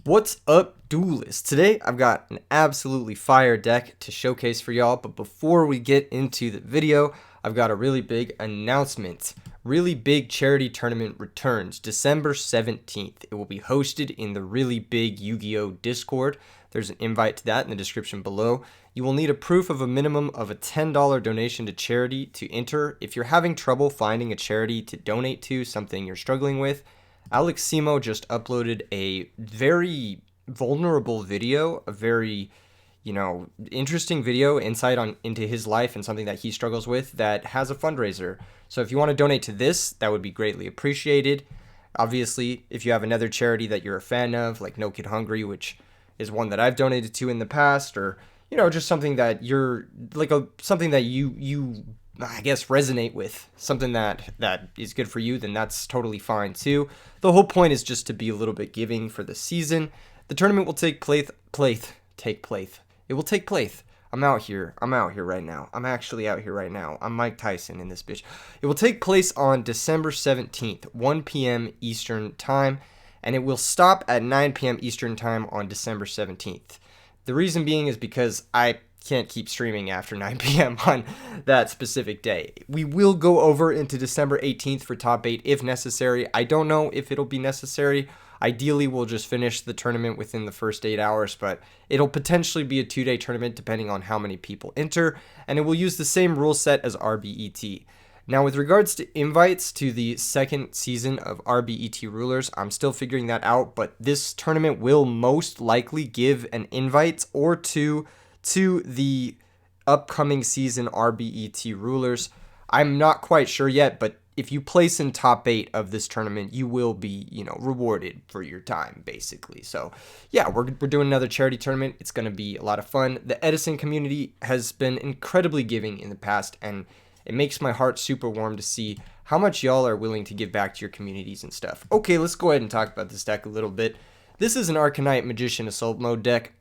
What's up, duelists? Today I've got an absolutely fire deck to showcase for y'all, but before we get into the video, I've got a really big announcement. Really Big Charity Tournament returns December 17th. It will be hosted in the Really Big Yu-Gi-Oh! Discord. There's an invite to that in the description below. You will need a proof of a minimum of a $10 donation to charity to enter. If you're having trouble finding a charity to donate to, something you're struggling with, Alex Simo just uploaded a very vulnerable video, a very, interesting video, insight into his life and something that he struggles with that has a fundraiser. So if you want to donate to this, that would be greatly appreciated. Obviously, if you have another charity that you're a fan of, like No Kid Hungry, which is one that I've donated to in the past, or just something that you're like something that you I guess resonate with, something that is good for you, then that's totally fine too. The whole point is just to be a little bit giving for the season. The tournament will take place. It will take place. I'm out here right now. I'm actually out here right now. I'm Mike Tyson in this bitch. It will take place on December 17th, 1 p.m. Eastern Time, and it will stop at 9 p.m. Eastern Time on December 17th. The reason being is because I can't keep streaming after 9 p.m. on that specific day. We will go over into December 18th for top 8 if necessary. I don't know if it'll be necessary. Ideally, we'll just finish the tournament within the first 8 hours, but it'll potentially be a 2-day tournament depending on how many people enter, and it will use the same rule set as RBET. Now, with regards to invites to the second season of RBET Rulers, I'm still figuring that out, but this tournament will most likely give an invite or two to the upcoming season RBET Rulers. I'm not quite sure yet, but if you place in top 8 of this tournament, you will be, rewarded for your time, basically. So, yeah, we're doing another charity tournament. It's going to be a lot of fun. The Edison community has been incredibly giving in the past, and it makes my heart super warm to see how much y'all are willing to give back to your communities and stuff. Okay, let's go ahead and talk about this deck a little bit. This is an Arcanite Magician Assault Mode deck.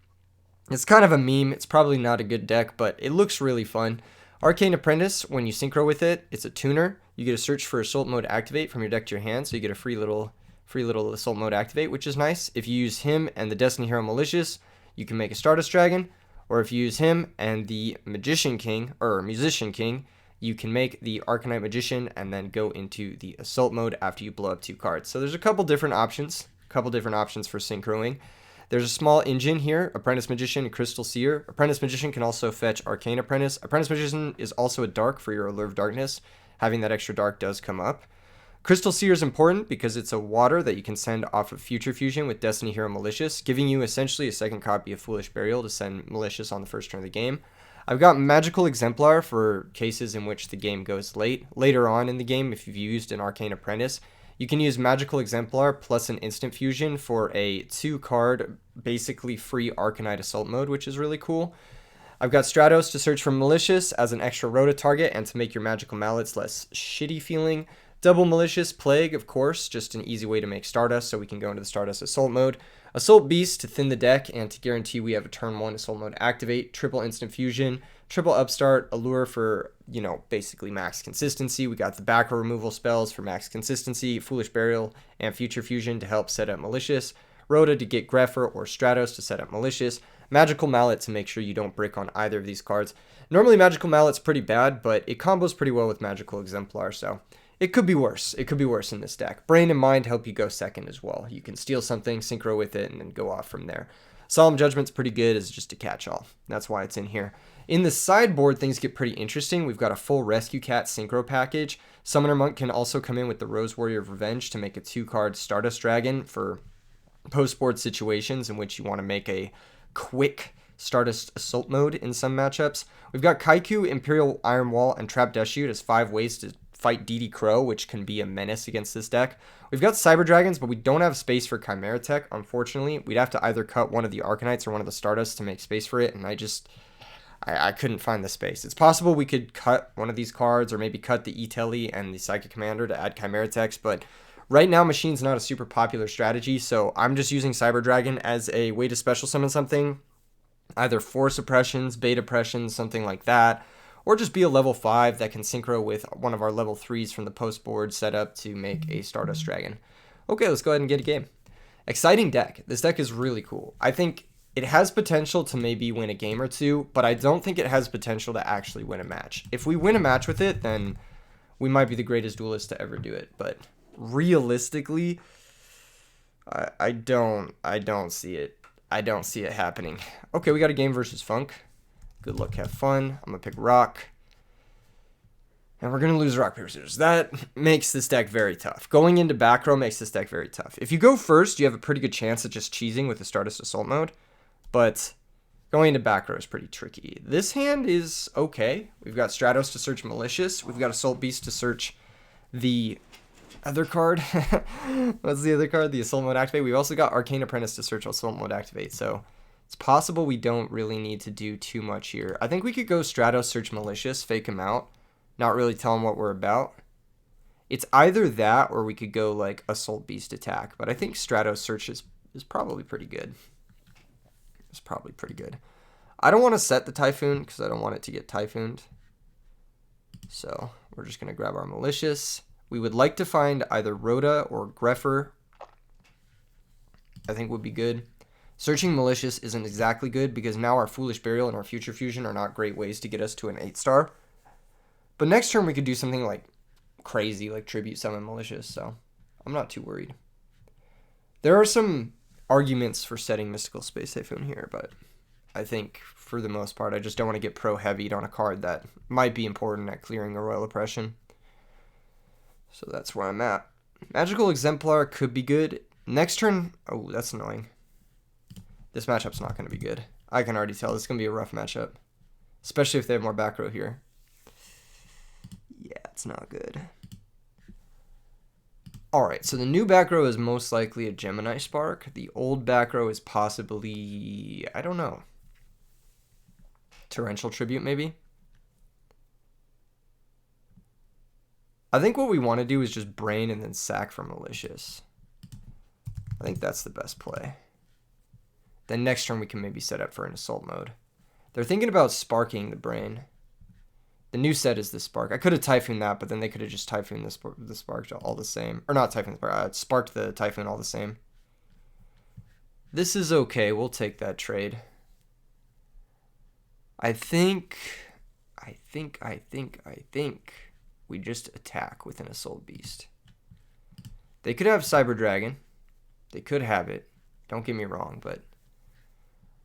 It's kind of a meme. It's probably not a good deck, but it looks really fun. Arcane Apprentice, when you synchro with it, it's a tuner. You get a search for Assault Mode Activate from your deck to your hand, so you get a free little Assault Mode Activate, which is nice. If you use him and the Destiny Hero Malicious, you can make a Stardust Dragon, or if you use him and the Magician King, you can make the Arcanite Magician and then go into the Assault Mode after you blow up 2 cards. So there's a couple different options for synchroing. There's a small engine here, Apprentice Magician and Crystal Seer. Apprentice Magician can also fetch Arcane Apprentice. Apprentice Magician is also a dark for your Allure of Darkness. Having that extra dark does come up. Crystal Seer is important because it's a water that you can send off of Future Fusion with Destiny Hero Malicious, giving you essentially a second copy of Foolish Burial to send Malicious on the first turn of the game. I've got Magical Exemplar for cases in which the game goes late. Later on in the game, if you've used an Arcane Apprentice, you can use Magical Exemplar plus an Instant Fusion for a 2-card, basically free Arcanite Assault Mode, which is really cool. I've got Stratos to search for Malicious as an extra Rota target and to make your Magical Mallets less shitty feeling. Double Malicious Plague, of course, just an easy way to make Stardust, so we can go into the Stardust Assault Mode. Assault Beast to thin the deck and to guarantee we have a turn 1 Assault Mode activate. Triple Instant Fusion. Triple Upstart, Allure for, basically max consistency. We got the back removal spells for max consistency, Foolish Burial, and Future Fusion to help set up Malicious. Rhoda to get Grepher or Stratos to set up Malicious. Magical Mallet to make sure you don't brick on either of these cards. Normally Magical Mallet's pretty bad, but it combos pretty well with Magical Exemplar, so it could be worse. It could be worse in this deck. Brain and Mind help you go second as well. You can steal something, synchro with it, and then go off from there. Solemn Judgment's pretty good as just a catch-all. That's why it's in here. In the sideboard, things get pretty interesting. We've got a full Rescue Cat synchro package. Summoner Monk can also come in with the Rose Warrior of Revenge to make a 2-card Stardust Dragon for post-board situations in which you want to make a quick Stardust Assault Mode in some matchups. We've got Kaiku, Imperial Iron Wall, and Trap Death Shoot as 5 ways to fight DD Crow, which can be a menace against this deck. We've got Cyber Dragons, but we don't have space for Chimera Tech, unfortunately. We'd have to either cut one of the Arcanites or one of the Stardust to make space for it, and I couldn't find the space. It's possible we could cut one of these cards, or maybe cut the E-Telly and the Psychic Commander to add Chimera Techs, but right now Machine's not a super popular strategy, so I'm just using Cyber Dragon as a way to special summon something, either Force Oppressions, Beta Oppressions, something like that, or just be a level 5 that can synchro with one of our level 3s from the post board setup to make a Stardust Dragon. Okay, let's go ahead and get a game. Exciting deck. This deck is really cool. I think it has potential to maybe win a game or two, but I don't think it has potential to actually win a match. If we win a match with it, then we might be the greatest duelist to ever do it. But realistically, I don't see it. I don't see it happening. Okay, we got a game versus Funk. Good luck, have fun. I'm going to pick Rock. And we're going to lose Rock, Paper, Scissors. That makes this deck very tough. Going into back row makes this deck very tough. If you go first, you have a pretty good chance at just cheesing with the Stardust Assault mode. But going into back row is pretty tricky. This hand is okay. We've got Stratos to search Malicious. We've got Assault Beast to search the other card. What's the other card? The Assault Mode Activate. We've also got Arcane Apprentice to search Assault Mode Activate. So it's possible we don't really need to do too much here. I think we could go Stratos, search Malicious, fake him out. Not really tell him what we're about. It's either that or we could go like Assault Beast attack. But I think Stratos search is probably pretty good. It's probably pretty good. I don't want to set the Typhoon because I don't want it to get Typhooned. So we're just going to grab our Malicious. We would like to find either Rhoda or Greffer. I think would be good. Searching Malicious isn't exactly good because now our Foolish Burial and our Future Fusion are not great ways to get us to an 8-star. But next turn we could do something like crazy, like Tribute Summon Malicious, so I'm not too worried. There are some arguments for setting Mystical Space Typhoon here, but I think for the most part I just don't want to get pro-heavied on a card that might be important at clearing a Royal Oppression. So that's where I'm at. Magical Exemplar could be good. Next turn, oh, that's annoying. This matchup's not going to be good. I can already tell this is going to be a rough matchup, especially if they have more back row here. Yeah, it's not good. Alright, so the new back row is most likely a Gemini Spark. The old back row is possibly, I don't know, Torrential Tribute maybe? I think what we want to do is just Brain and then sack for Malicious. I think that's the best play. Then next turn we can maybe set up for an Assault mode. They're thinking about sparking the Brain. The new set is the Spark. I could have Typhooned that, but then they could have just Typhooned the Spark all the same. Or not Typhooned the Spark, Sparked the Typhoon all the same. This is okay. We'll take that trade. I think we just attack with an Assault Beast. They could have Cyber Dragon. They could have it. Don't get me wrong, but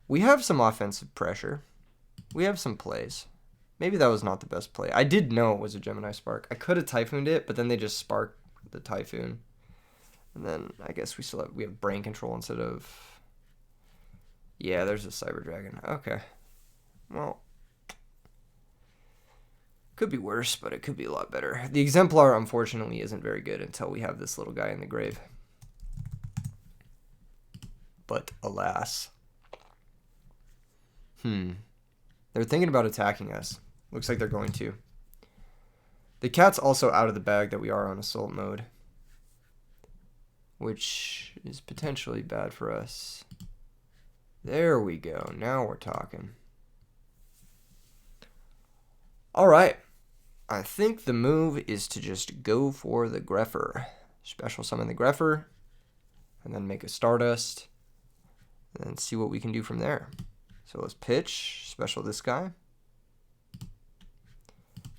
we have some offensive pressure. We have some plays. Maybe that was not the best play. I did know it was a Gemini Spark. I could have Typhooned it, but then they just sparked the Typhoon. And then I guess we have Brain Control instead of... Yeah, there's a Cyber Dragon. Okay. Well, could be worse, but it could be a lot better. The Exemplar, unfortunately, isn't very good until we have this little guy in the grave. But alas. They're thinking about attacking us. Looks like they're going to. The cat's also out of the bag that we are on Assault mode, which is potentially bad for us. There we go. Now we're talking. All right. I think the move is to just go for the Greffer. Special summon the Greffer, and then make a Stardust, and then see what we can do from there. So let's pitch, special this guy.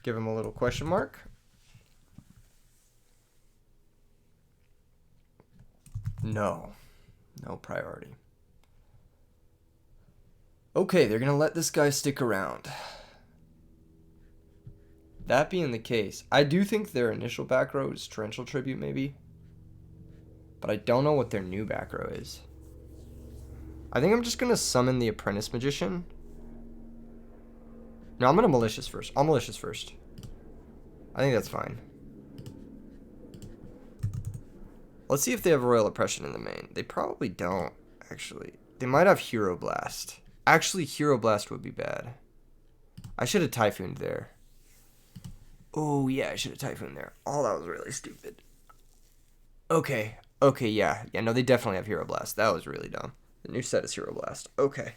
Give him a little question mark. No priority. Okay, they're going to let this guy stick around. That being the case, I do think their initial back row is Torrential Tribute maybe. But I don't know what their new back row is. I think I'm just going to summon the Apprentice Magician. No, I'm going to Malicious first. I'll Malicious first. I think that's fine. Let's see if they have Royal Oppression in the main. They probably don't, actually. They might have Hero Blast. Actually, Hero Blast would be bad. I should have Typhooned there. Oh, yeah, I should have Typhooned there. Oh, that was really stupid. Okay, yeah. Yeah, no, they definitely have Hero Blast. That was really dumb. The new set is Hero Blast. Okay.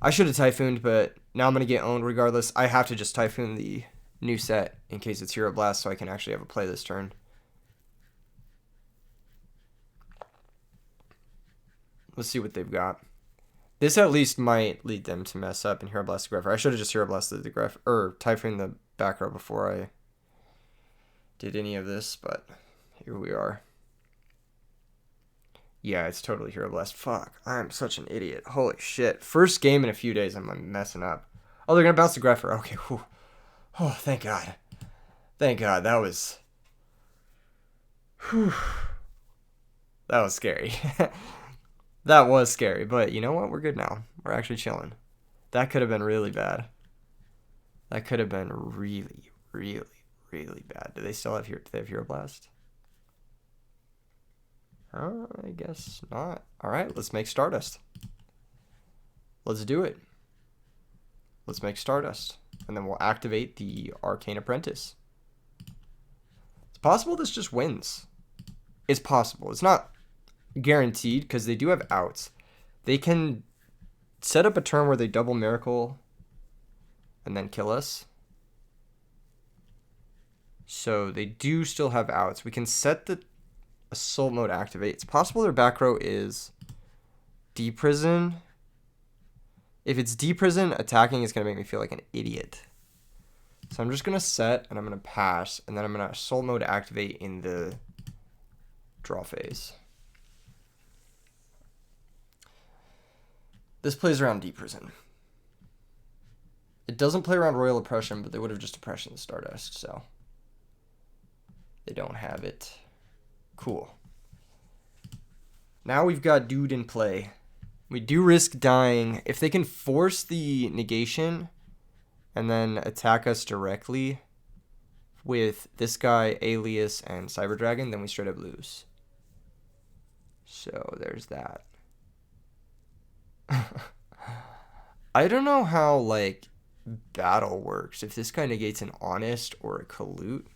I should have Typhooned, but now I'm going to get owned regardless. I have to just Typhoon the new set in case it's Hero Blast so I can actually have a play this turn. Let's see what they've got. This at least might lead them to mess up and Hero Blast the Grepher. I should have just Hero Blasted the Grepher, or Typhoon the back row before I did any of this, but here we are. Yeah, it's totally Hero Blast. Fuck, I'm such an idiot. Holy shit. First game in a few days, I'm messing up. Oh, they're going to bounce the Grepher. Okay, whew. Oh, thank God. Thank God, that was... Whew. That was scary. That was scary, but you know what? We're good now. We're actually chilling. That could have been really bad. That could have been really, really, really bad. Do they still have Hero Blast? I guess not. All right, let's make Stardust. Let's do it. Let's make Stardust. And then we'll activate the Arcane Apprentice. It's possible this just wins. It's possible. It's not guaranteed because they do have outs. They can set up a turn where they double Miracle and then kill us. So they do still have outs. We can set the Assault Mode activate. It's possible their back row is Deprison. If it's Deprison, attacking is going to make me feel like an idiot. So I'm just going to set, and I'm going to pass, and then I'm going to Assault Mode activate in the draw phase. This plays around Deprison. It doesn't play around Royal Oppression, but they would have just Oppression the Stardust, so they don't have it. Cool. Now we've got Dude in play. We do risk dying. If they can force the negation and then attack us directly with this guy, Alias, and Cyber Dragon, then we straight up lose. So there's that. I don't know how, like, battle works. If this guy negates an Honest or a Colute.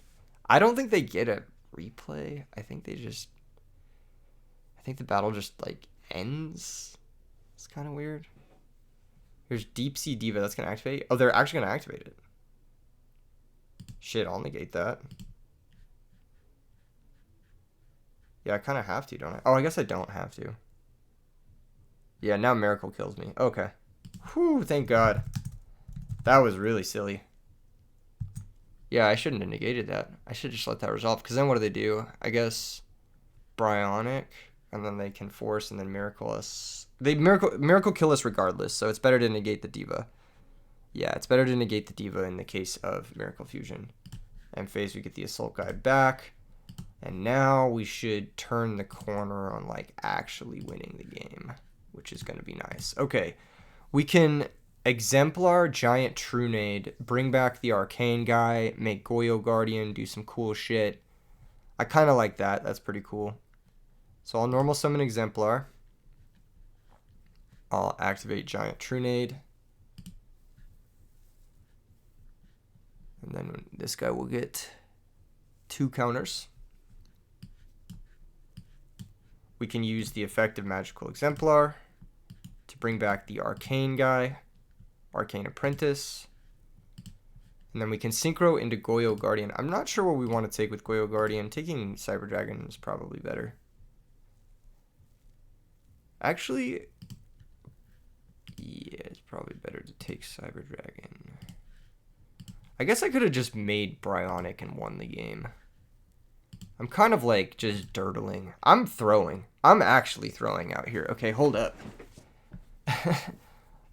I don't think they get a replay. I think the battle just, like, ends. It's kind of weird. Here's Deep Sea Diva. That's going to activate. Oh, they're actually going to activate it. Shit, I'll negate that. Yeah, I kind of have to, don't I? Oh, I guess I don't have to. Yeah, now Miracle kills me. Okay. Whew, thank God. That was really silly. Yeah, I shouldn't have negated that. I should just let that resolve. Because then what do they do? I guess Bryonic. And then they can force and then Miracle us. They Miracle kill us regardless. So it's better to negate the Diva. Yeah, it's better to negate the Diva in the case of Miracle Fusion. And phase, we get the Assault Guy back. And now we should turn the corner on, like, actually winning the game. Which is going to be nice. Okay. We can Exemplar, Giant Trunade, bring back the Arcane guy, make Goyo Guardian, do some cool shit. I kind of like that. That's pretty cool. So I'll normal summon Exemplar. I'll activate Giant Trunade. And then this guy will get 2 counters. We can use the effective Magical Exemplar to bring back the Arcane guy, Arcane Apprentice. And then we can Synchro into Goyo Guardian. I'm not sure what we want to take with Goyo Guardian. Taking Cyber Dragon is probably better. Actually, yeah, it's probably better to take Cyber Dragon. I guess I could have just made Bryonic and won the game. I'm kind of like just dirtling. I'm throwing. I'm actually throwing out here. Okay, hold up.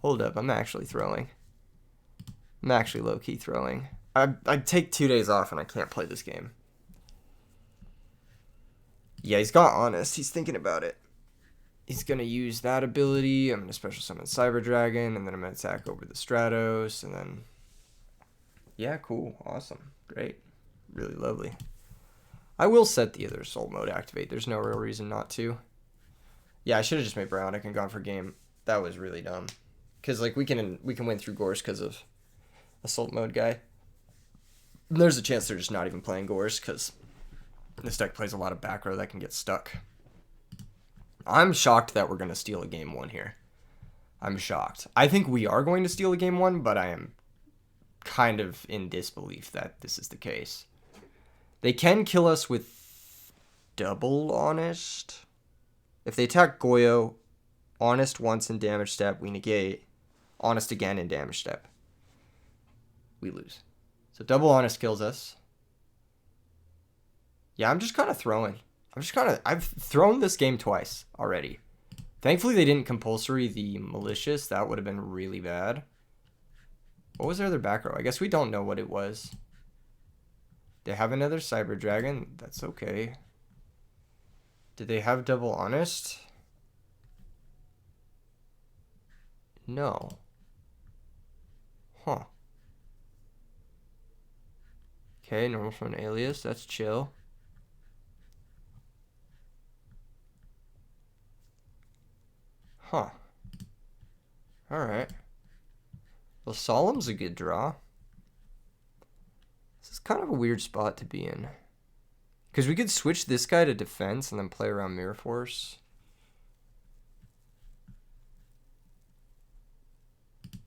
Hold up, I'm actually throwing. I'm actually low-key throwing. I'd take 2 days off and I can't play this game. Yeah, he's got Honest. He's thinking about it. He's going to use that ability. I'm going to special summon Cyber Dragon, and then I'm going to attack over the Stratos, and then... Yeah, cool. Awesome. Great. Really lovely. I will set the other Soul Mode activate. There's no real reason not to. Yeah, I should have just made Bryonic and gone for game. That was really dumb. Because, like, we can win through Gorse because of Assault Mode guy. And there's a chance they're just not even playing Gorse because this deck plays a lot of back row that can get stuck. I'm shocked that we're going to steal a game 1 here. I'm shocked. I think we are going to steal a game 1, but I am kind of in disbelief that this is the case. They can kill us with double Honest. If they attack Goyo, Honest once in damage step, we negate. Honest again in damage step, we lose. So double honest kills us. Yeah, I'm just kind of throwing. I've thrown this game twice already. Thankfully, they didn't compulsory the malicious. That would have been really bad. What was their other back row? I guess we don't know what it was. They have another Cyber Dragon. That's okay. Did they have double honest? No. Huh. Okay, normal from an alias. That's chill. Huh. Alright. Well, Solemn's a good draw. This is kind of a weird spot to be in. Because we could switch this guy to defense and then play around Mirror Force.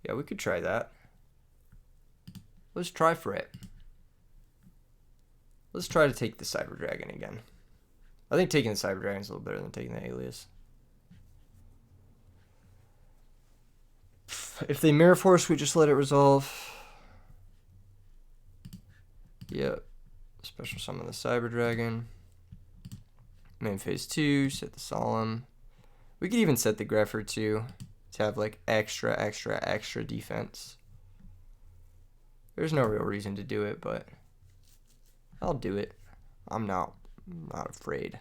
Yeah, we could try that. Let's try for it. Let's try to take the Cyber Dragon again. I think taking the Cyber Dragon is a little better than taking the alias. If they Mirror Force, we just let it resolve. Yep. Special summon the Cyber Dragon. Main phase 2, set the Solemn. We could even set the Greffer too, to have like extra defense. There's no real reason to do it, but I'll do it. I'm not afraid.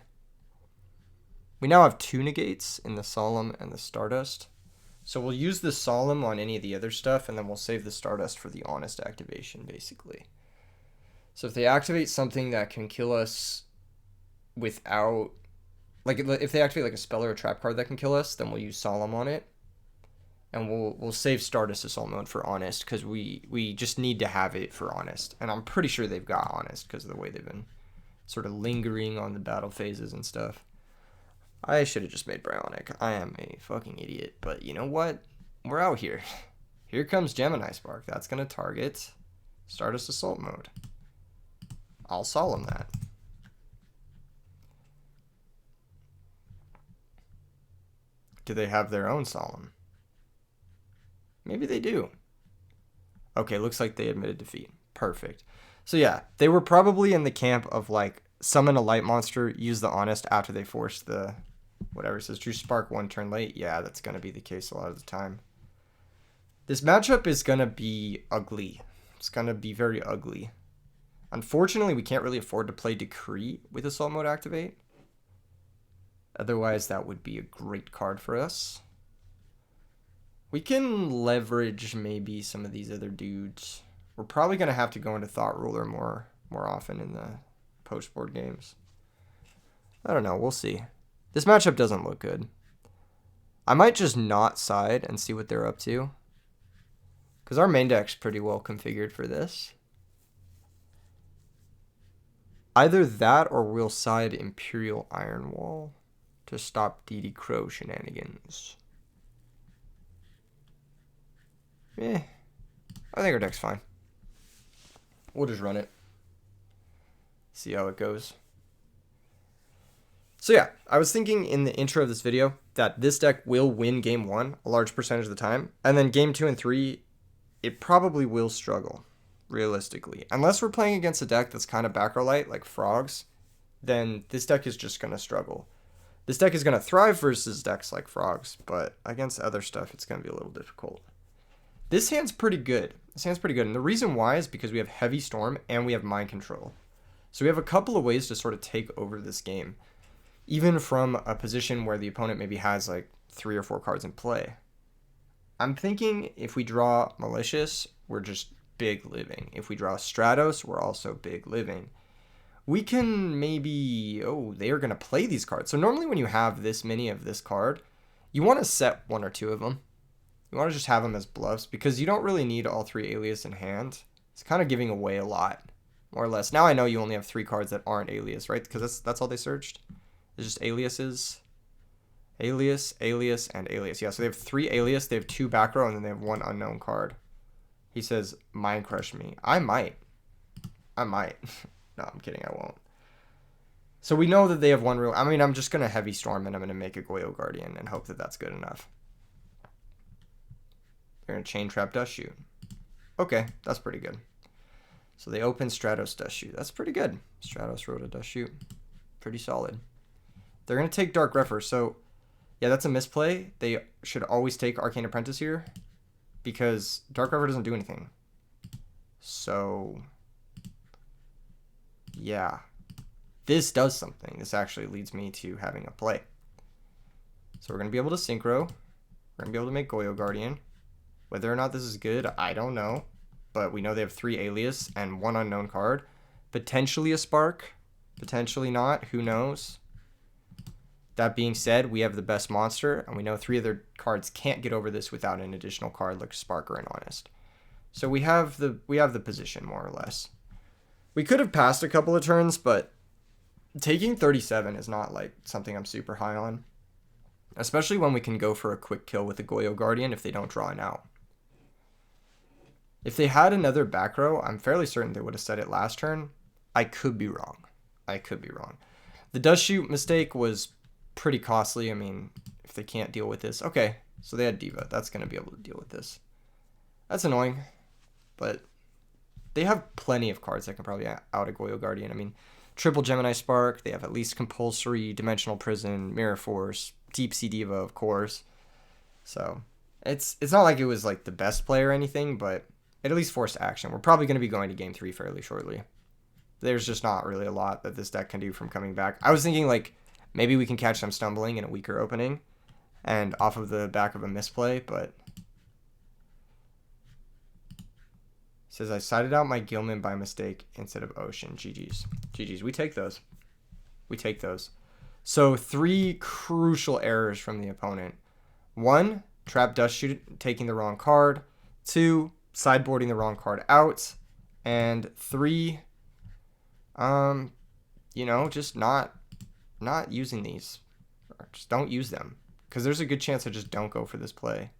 We now have 2 negates in the Solemn and the Stardust. So we'll use the Solemn on any of the other stuff, and then we'll save the Stardust for the Honest activation, basically. So if they activate something that can kill us without... Like, if they activate like a spell or a trap card that can kill us, then we'll use Solemn on it. And we'll save Stardust Assault Mode for Honest, because we just need to have it for Honest. And I'm pretty sure they've got Honest, because of the way they've been sort of lingering on the battle phases and stuff. I should have just made Bionic. I am a fucking idiot. But you know what? We're out here. Here comes Gemini Spark. That's going to target Stardust Assault Mode. I'll Solemn that. Do they have their own Solemn? Maybe they do. Okay, looks like they admitted defeat. Perfect. So yeah, they were probably in the camp of like, summon a light monster, use the Honest after they force the... Whatever it says, True Spark 1 turn late. Yeah, that's going to be the case a lot of the time. This matchup is going to be ugly. It's going to be very ugly. Unfortunately, we can't really afford to play Decree with Assault Mode activate. Otherwise, that would be a great card for us. We can leverage maybe some of these other dudes. We're probably going to have to go into Thought Ruler more often in the post-board games. I don't know. We'll see. This matchup doesn't look good. I might just not side and see what they're up to. Because our main deck's pretty well configured for this. Either that or we'll side Imperial Iron Wall to stop DD Crow shenanigans. I think our deck's fine. We'll just run it. See how it goes. So yeah, I was thinking in the intro of this video that this deck will win game 1 a large percentage of the time. And then game 2 and 3, it probably will struggle, realistically. Unless we're playing against a deck that's kind of back row light, like Frogs, then this deck is just going to struggle. This deck is going to thrive versus decks like Frogs, but against other stuff, it's going to be a little difficult. This hand's pretty good. And the reason why is because we have Heavy Storm and we have Mind Control. So we have a couple of ways to sort of take over this game, even from a position where the opponent maybe has like 3 or 4 cards in play. I'm thinking if we draw Malicious, we're just big living. If we draw Stratos, we're also big living. We can maybe... Oh, they are going to play these cards. So normally when you have this many of this card, you want to set 1 or 2 of them. You want to just have them as bluffs because you don't really need all 3 alias in hand. It's kind of giving away a lot, more or less. Now I know you only have 3 cards that aren't alias, right? Because that's all they searched. It's just aliases. Alias, alias, and alias. Yeah, so they have 3 alias, they have 2 back row, and then they have 1 unknown card. He says, Mind Crush me. I might. No, I'm kidding, I won't. So we know that they have one real... I mean, I'm just going to Heavy Storm and I'm going to make a Goyo Guardian and hope that that's good enough. They're going to Chain Trap Dust Shoot. Okay, that's pretty good. So they open Stratos Dust Shoot. That's pretty good. Stratos Rhoda Dust Shoot. Pretty solid. They're going to take Dark Refer. So, yeah, that's a misplay. They should always take Arcane Apprentice here because Dark Refer doesn't do anything. So, yeah. This does something. This actually leads me to having a play. So we're going to be able to Synchro. We're going to be able to make Goyo Guardian. Whether or not this is good, I don't know. But we know they have 3 Alias and 1 unknown card. Potentially a Spark. Potentially not. Who knows? That being said, we have the best monster. And we know 3 other cards can't get over this without an additional card like Spark or an Honest. So we have the position, more or less. We could have passed a couple of turns, but taking 37 is not like something I'm super high on. Especially when we can go for a quick kill with the Goyo Guardian if they don't draw an out. If they had another back row, I'm fairly certain they would have said it last turn. I could be wrong. The Dust Shoot mistake was pretty costly. I mean, if they can't deal with this. Okay, so they had Diva. That's going to be able to deal with this. That's annoying, but they have plenty of cards that can probably out a Goyo Guardian. I mean, triple Gemini Spark. They have at least Compulsory, Dimensional Prison, Mirror Force, Deep Sea Diva, of course. So it's not like it was like the best play or anything, but it at least forced action. We're probably going to be going to game 3 fairly shortly. There's just not really a lot that this deck can do from coming back. I was thinking like maybe we can catch them stumbling in a weaker opening and off of the back of a misplay, but it says I sided out my Gilman by mistake instead of Ocean. GG's. GG's. We take those. So 3 crucial errors from the opponent. 1, Trap Dust Shoot taking the wrong card. 2, sideboarding the wrong card out. And 3, just not using these. Just don't use them. Because there's a good chance I just don't go for this play.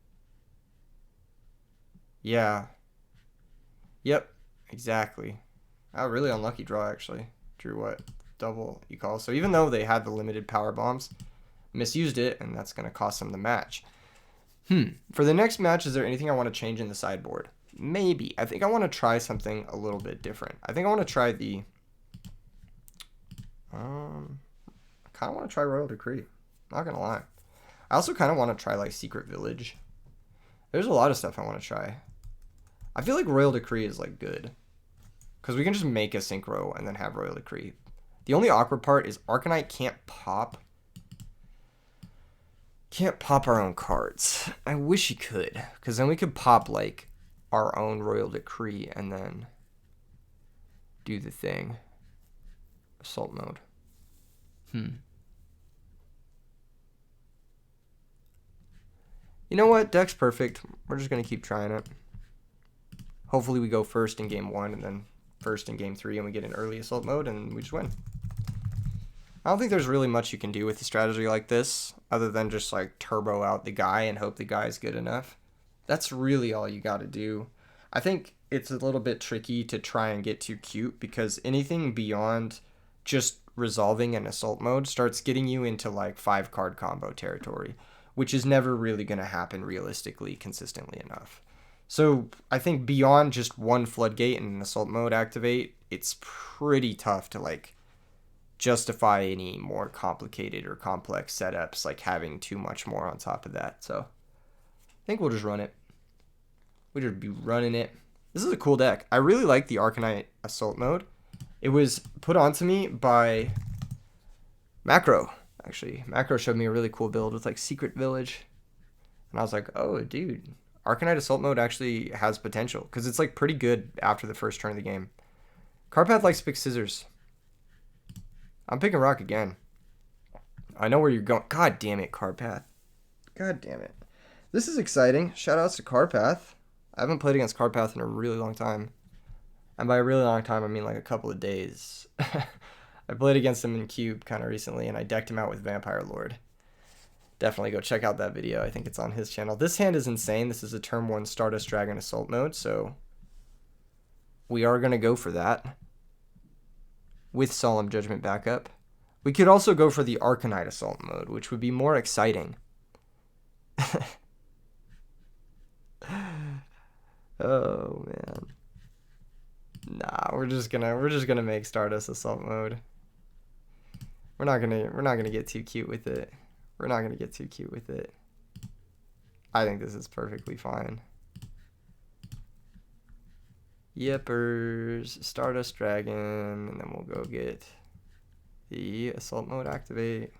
Yeah. Yep, exactly. A really unlucky draw, actually. Drew what? Double yugioh. So even though they had the limited power bombs, misused it, and that's going to cost them the match. For the next match, is there anything I want to change in the sideboard? Maybe. I think I want to try something a little bit different. I think I want to try the... I kind of want to try Royal Decree. Not going to lie. I also kind of want to try, like, Secret Village. There's a lot of stuff I want to try. I feel like Royal Decree is, like, good. Because we can just make a Synchro and then have Royal Decree. The only awkward part is Arcanite can't pop our own cards. I wish he could, because then we could pop like our own Royal Decree and then do the thing. Assault mode. You know what? Deck's perfect. We're just gonna keep trying it. Hopefully we go first in game 1 and then first in game 3 and we get an early assault mode and we just win. I don't think there's really much you can do with a strategy like this other than just like turbo out the guy and hope the guy is good enough. That's really all you got to do. I think it's a little bit tricky to try and get too cute because anything beyond just resolving an assault mode starts getting you into like 5-card combo territory, which is never really going to happen realistically consistently enough. So I think beyond just one floodgate and an assault mode activate, it's pretty tough to like justify any more complicated or complex setups, like having too much more on top of that. So I think we'll just run it. We'll just be running it. This is a cool deck. I really like the Arcanite assault mode. It was put onto me by Macro, actually. Macro showed me a really cool build with like Secret Village. And I was like, oh, dude, Arcanite assault mode actually has potential because it's like pretty good after the first turn of the game. Carpath likes to pick scissors. I'm picking rock again. I know where you're going. God damn it, Carpath. God damn it. This is exciting. Shoutouts to Carpath. I haven't played against Carpath in a really long time. And by a really long time, I mean like a couple of days. I played against him in Cube kind of recently, and I decked him out with Vampire Lord. Definitely go check out that video. I think it's on his channel. This hand is insane. This is a turn 1 Stardust Dragon Assault mode, so we are going to go for that with Solemn Judgment backup. We could also go for the Arcanite assault mode, which would be more exciting. Oh man. Nah, we're just gonna make Stardust assault mode. We're not gonna get too cute with it. We're not gonna get too cute with it. I think this is perfectly fine. Yippers, Stardust Dragon, and then we'll go get the assault mode activate.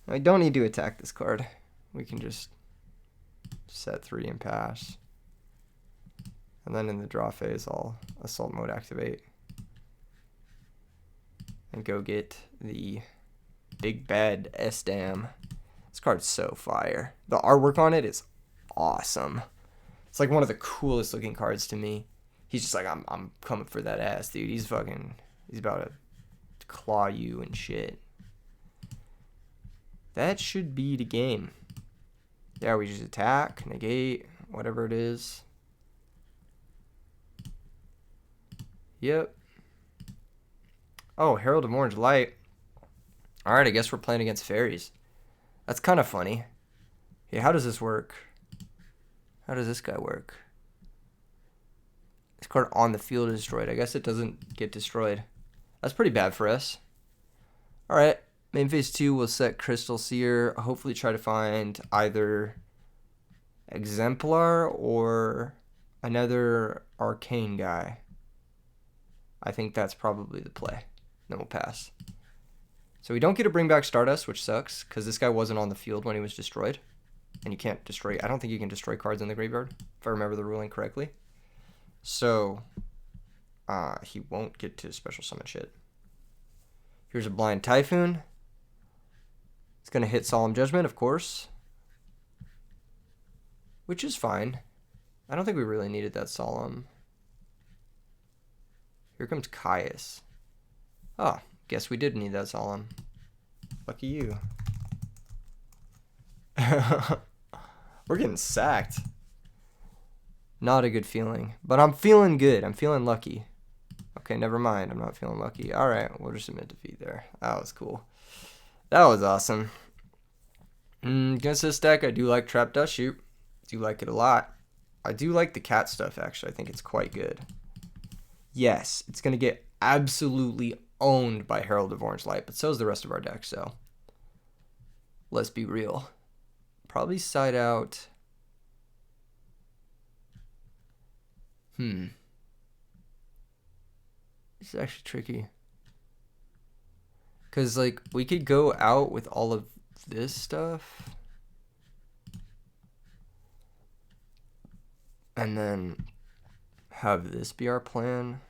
I don't need to attack this card. We can just set 3 and pass. And then in the draw phase, I'll assault mode activate. And go get the big bad S-Dam. This card's so fire. The artwork on it is awesome. It's like one of the coolest looking cards to me. He's just like, I'm coming for that ass, dude. He's about to claw you and shit. That should be the game. Yeah, we just attack, negate, whatever it is. Yep. Oh, Herald of Orange Light. Alright, I guess we're playing against fairies. That's kind of funny. Hey, how does this work? How does this guy work? This card on the field is destroyed. I guess it doesn't get destroyed. That's pretty bad for us. Alright, main phase 2, we'll set Crystal Seer. Hopefully try to find either Exemplar or another Arcane guy. I think that's probably the play. Then we'll pass. So we don't get to bring back Stardust, which sucks, because this guy wasn't on the field when he was destroyed. And you can't destroy... I don't think you can destroy cards in the graveyard, if I remember the ruling correctly. So, he won't get to special summon shit. Here's a Blind Typhoon. It's going to hit Solemn Judgment, of course. Which is fine. I don't think we really needed that Solemn. Here comes Caius. Oh, guess we did need that Solemn. Lucky you. We're getting sacked. Not a good feeling. But I'm feeling good. I'm feeling lucky. Okay, never mind. I'm not feeling lucky. Alright, we'll just admit defeat there. That was cool. That was awesome. Against this deck, I do like Trap Dust Shoot. Do like it a lot. I do like the cat stuff, actually. I think it's quite good. Yes, it's going to get absolutely owned by Herald of Orange Light, but so is the rest of our deck, so let's be real. Probably side out. This is actually tricky. Because, like, we could go out with all of this stuff. And then have this be our plan.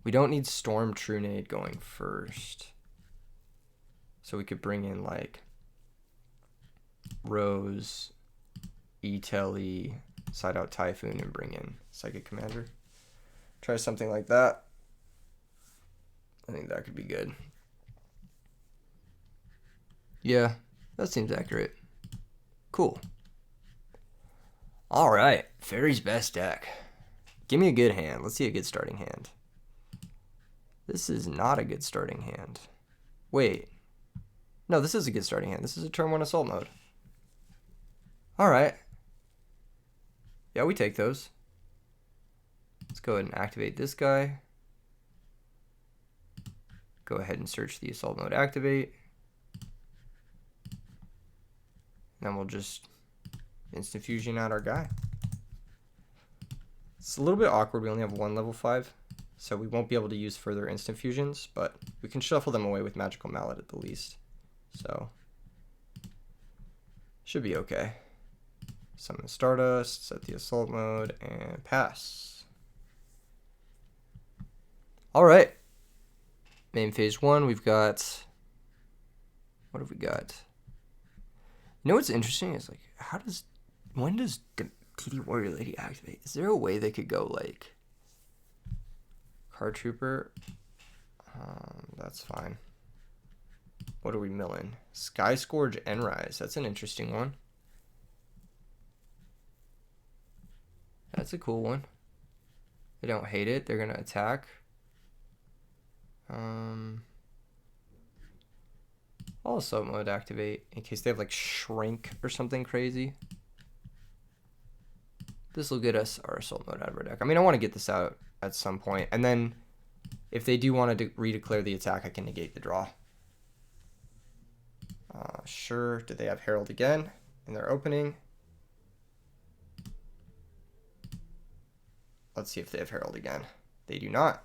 We don't need Storm Trunade going first. So we could bring in, like, Rose, E-Telly, side out Typhoon, and bring in Psychic Commander. Try something like that. I think that could be good. Yeah, that seems accurate. Cool. Alright, Fairy's best deck. Give me a good hand. Let's see a good starting hand. This is not a good starting hand. Wait. No, this is a good starting hand. This is a turn 1 assault mode. Alright. Yeah, we take those. Let's go ahead and activate this guy. Go ahead and search the assault mode activate. Then we'll just instant fusion out our guy. It's a little bit awkward. We only have 1 level 5. So we won't be able to use further instant fusions, but we can shuffle them away with Magical Mallet at the least. So, should be okay. Summon Stardust, set the assault mode, and pass. Alright. Main phase 1, we've got... What have we got? You know what's interesting is, like, when does the TD Warrior Lady activate? Is there a way they could go, like... Card Trooper, that's fine. What are we milling? Sky Scourge Enrise. That's an interesting one. That's a cool one. They don't hate it. They're gonna attack. I'll assault mode activate in case they have like shrink or something crazy. This will get us our assault mode out of our deck. I mean, I want to get this out at some point, and then if they do want to redeclare the attack, I can negate the draw. Sure. Did they have Herald again in their opening? Let's see if they have Herald again. They do not.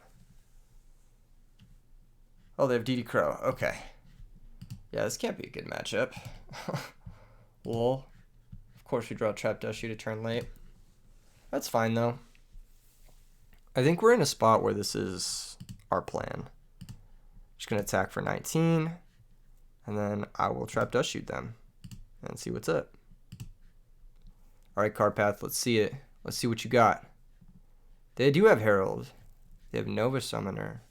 Oh, they have DD Crow. Okay. Yeah, this can't be a good matchup. Lol. Of course we draw Trap Dusty to turn late. That's fine, though. I think we're in a spot where this is our plan. Just going to attack for 19. And then I will Trap Dust Shoot them. And see what's up. Alright, Carpath, let's see it. Let's see what you got. They do have Herald. They have Nova Summoner.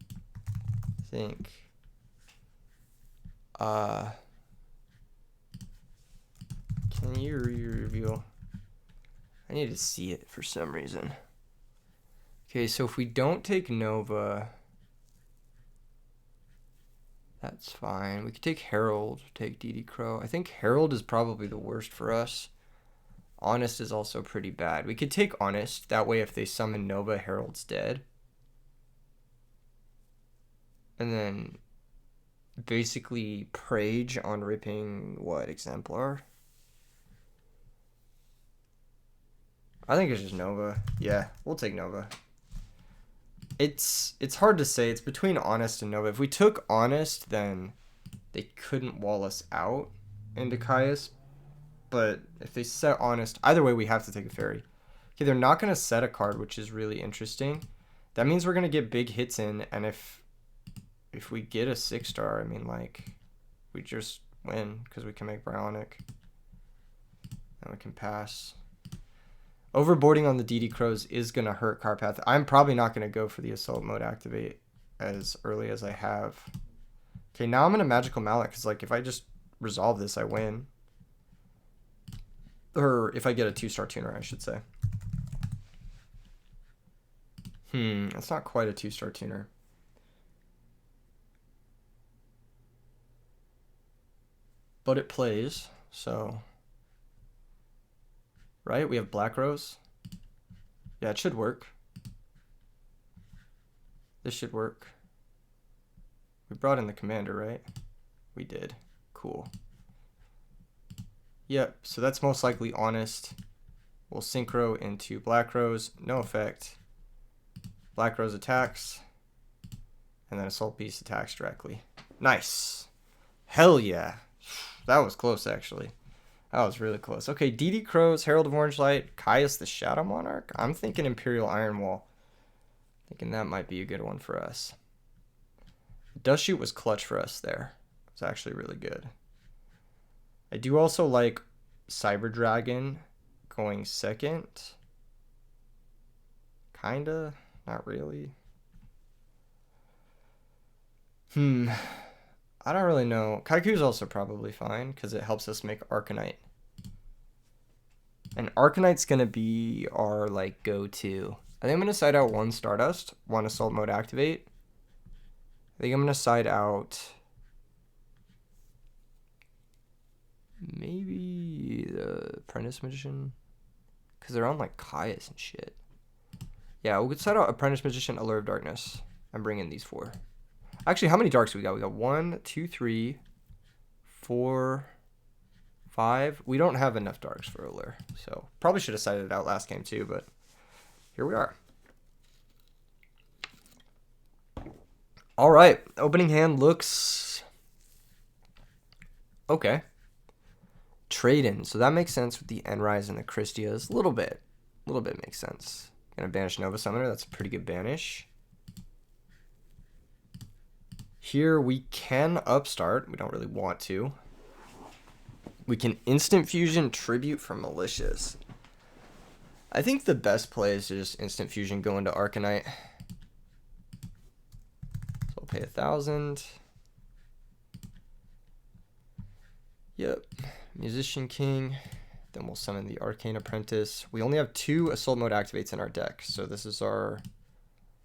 I think. Can you reveal? I need to see it for some reason. Okay, so if we don't take Nova, that's fine. We could take Herald, take DD Crow. I think Herald is probably the worst for us. Honest is also pretty bad. We could take Honest. That way if they summon Nova, Herald's dead. And then basically Prage on ripping what? Exemplar? I think it's just Nova. Yeah, we'll take Nova. It's hard to say. It's between Honest and Nova. If we took Honest, then they couldn't wall us out into Caius. But if they set Honest, either way we have to take a fairy. Okay, they're not going to set a card, which is really interesting. That means we're going to get big hits in, and if we get a 6-star, I mean, like, we just win because we can make Bionic. And we can pass. Overboarding on the DD Crows is going to hurt Carpath. I'm probably not going to go for the Assault Mode activate as early as I have. Okay, now I'm going to Magical Mallet because, like, if I just resolve this, I win. Or if I get a 2-star tuner, I should say. That's not quite a 2-star tuner. But it plays, so... Right? We have Black Rose. Yeah, it should work. This should work. We brought in the commander, right? We did. Cool. Yep, so that's most likely Honest. We'll Synchro into Black Rose. No effect. Black Rose attacks. And then Assault Beast attacks directly. Nice. Hell yeah. That was close, actually. That was really close. Okay, DD Crows, Herald of Orange Light, Caius the Shadow Monarch. I'm thinking Imperial Iron Wall. Thinking that might be a good one for us. Dust Shoot was clutch for us there. It's actually really good. I do also like Cyber Dragon going second. Kinda. Not really. I don't really know. Kaiku's also probably fine because it helps us make Arcanite. And Arcanite's going to be our, like, go-to. I think I'm going to side out 1 Stardust, 1 Assault Mode activate. I think I'm going to side out maybe the Apprentice Magician. Because they're on, like, Caius and shit. Yeah, we could side out Apprentice Magician, Allure of Darkness. I'm bringing these 4. Actually, how many darks do we got? We got 1, 2, 3, 4, 5. We don't have enough darks for Allure. So probably should have sided it out last game too, but here we are. All right. Opening hand looks okay. Trade in. So that makes sense with the Endrise and the Christias. A little bit makes sense. Gonna banish Nova Summoner. That's a pretty good banish. Here we can upstart. We don't really want to. We can instant fusion Tribute from Malicious. I think the best play is to just instant fusion go into Arcanite. So I'll pay 1,000. Yep. Musician King. Then we'll summon the Arcane Apprentice. We only have 2 Assault Mode activates in our deck. So this is our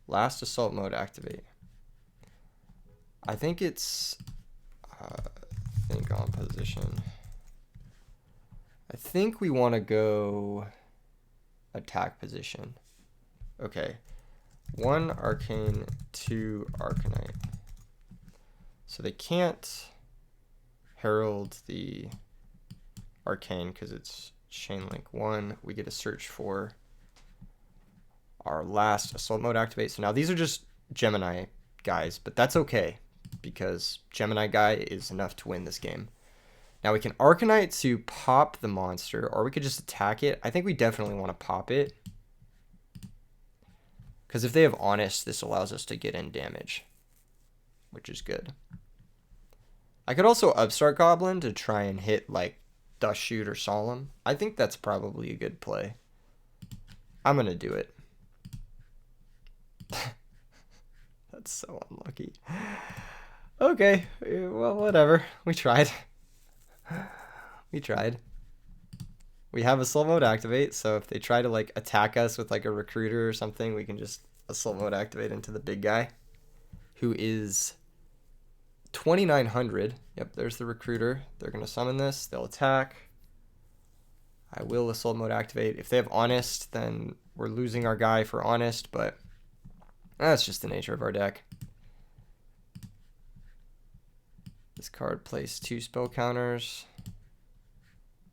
last Assault Mode activate. I think it's Think on position. I think we want to go attack position. Okay. 1 arcane, 2 arcanite. So they can't herald the arcane because it's chain link 1. We get to search for our last assault mode activate. So now these are just Gemini guys, but that's okay because Gemini guy is enough to win this game. Now we can Arcanite to pop the monster, or we could just attack it. I think we definitely want to pop it, because if they have Honest, this allows us to get in damage, which is good. I could also Upstart Goblin to try and hit like Dust Shoot or Solemn. I think that's probably a good play. I'm going to do it. That's so unlucky. Okay, well, whatever. We tried. We tried. We have assault mode activate, so if they try to like attack us with like a recruiter or something, we can just assault mode activate into the big guy, who is 2,900. Yep, there's the recruiter. They're gonna summon this. They'll attack. I will assault mode activate. If they have Honest, then we're losing our guy for Honest, but that's just the nature of our deck. This card plays 2 spell counters.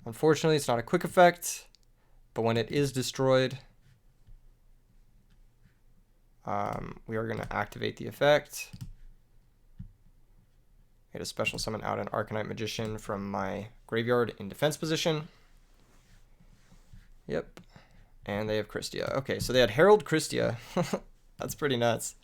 Unfortunately, it's not a quick effect, but when it is destroyed, we are going to activate the effect. Get a special summon out an Arcanite Magician from my graveyard in defense position. Yep. And they have Christia. Okay, so they had Herald Christia. That's pretty nuts.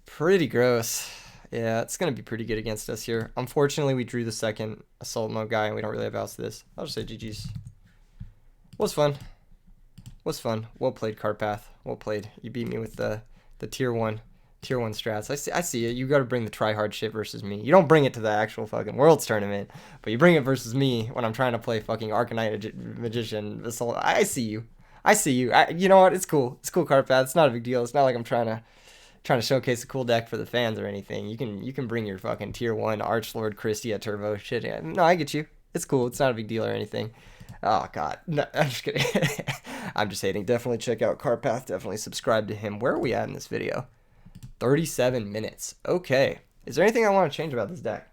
Pretty gross. Yeah, it's going to be pretty good against us here. Unfortunately, we drew the second assault mode guy, and we don't really have outs to this. I'll just say GG's. Was fun. Was fun. Well played, Carpath. Well played. You beat me with the tier 1 strats. I see it. You got to bring the try-hard shit versus me. You don't bring it to the actual fucking Worlds tournament, but you bring it versus me when I'm trying to play fucking Arcanite Magician. Assault. I see you. I see you. You know what? It's cool. It's cool, Carpath. It's not a big deal. It's not like I'm trying to showcase a cool deck for the fans or anything. You can bring your fucking tier 1 Archlord Christia turbo shit. No, I get you. It's cool. It's not a big deal or anything. Oh god. No, I'm just kidding. I'm just hating. Definitely check out Carpath. Definitely subscribe to him. Where are we at in this video? 37 minutes. Okay. Is there anything I want to change about this deck?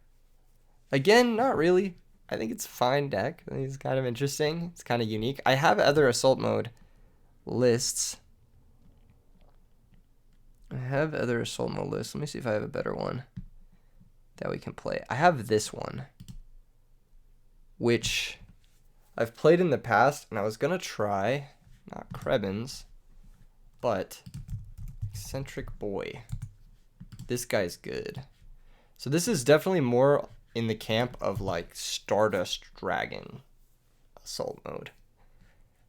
Again, not really. I think it's a fine deck. I think it's kind of interesting. It's kind of unique. I have other assault mode lists. I have other assault mode lists. Let me see if I have a better one that we can play. I have this one, which I've played in the past, and I was going to try, not Krebins, but Eccentric Boy. This guy's good. So this is definitely more in the camp of like Stardust Dragon assault mode,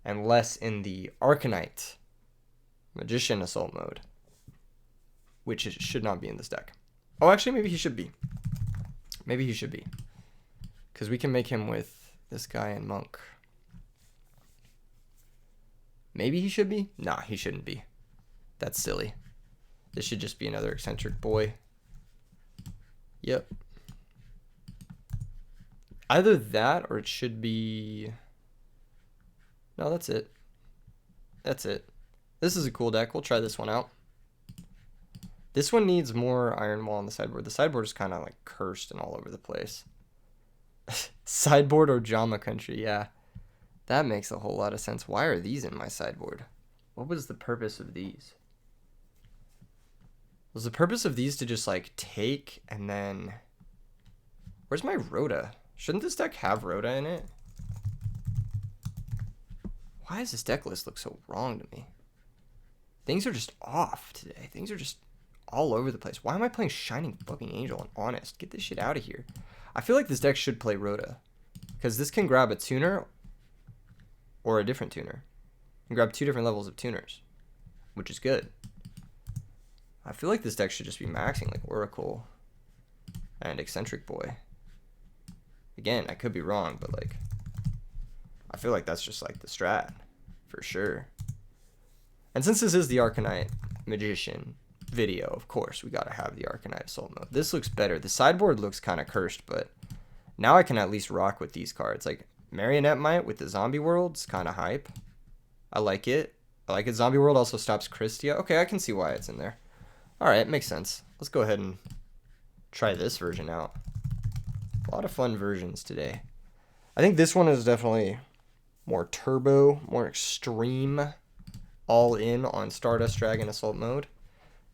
and less in the Arcanite Magician assault mode, which should not be in this deck. Oh, actually, maybe he should be. Maybe he should be. Because we can make him with this guy and Monk. Maybe he should be? Nah, he shouldn't be. That's silly. This should just be another Eccentric Boy. Yep. Either that, or it should be... No, that's it. That's it. This is a cool deck. We'll try this one out. This one needs more Iron Wall on the sideboard. The sideboard is kind of like cursed and all over the place. Sideboard or Jama Country, yeah. That makes a whole lot of sense. Why are these in my sideboard? What was the purpose of these? Was the purpose of these to just like take and then... Where's my Rhoda? Shouldn't this deck have Rhoda in it? Why does this deck list look so wrong to me? Things are just off today. Things are just all over the place. Why am I playing Shining fucking Angel and Honest? Get this shit out of here. I feel like this deck should play Rhoda, because this can grab a tuner or a different tuner. You can grab 2 different levels of tuners, which is good. I feel like this deck should just be maxing like Oracle and Eccentric Boy. Again, I could be wrong, but like, I feel like that's just like the strat for sure. And since this is the Arcanite Magician, video, of course, we gotta have the Arcanite Assault mode. This looks better. The sideboard looks kind of cursed, but now I can at least rock with these cards. Like Marionette Mite with the Zombie World's kind of hype. I like it. I like it. Zombie World also stops Christia. Okay, I can see why it's in there. All right, makes sense. Let's go ahead and try this version out. A lot of fun versions today. I think this one is definitely more turbo, more extreme, all in on Stardust Dragon Assault mode.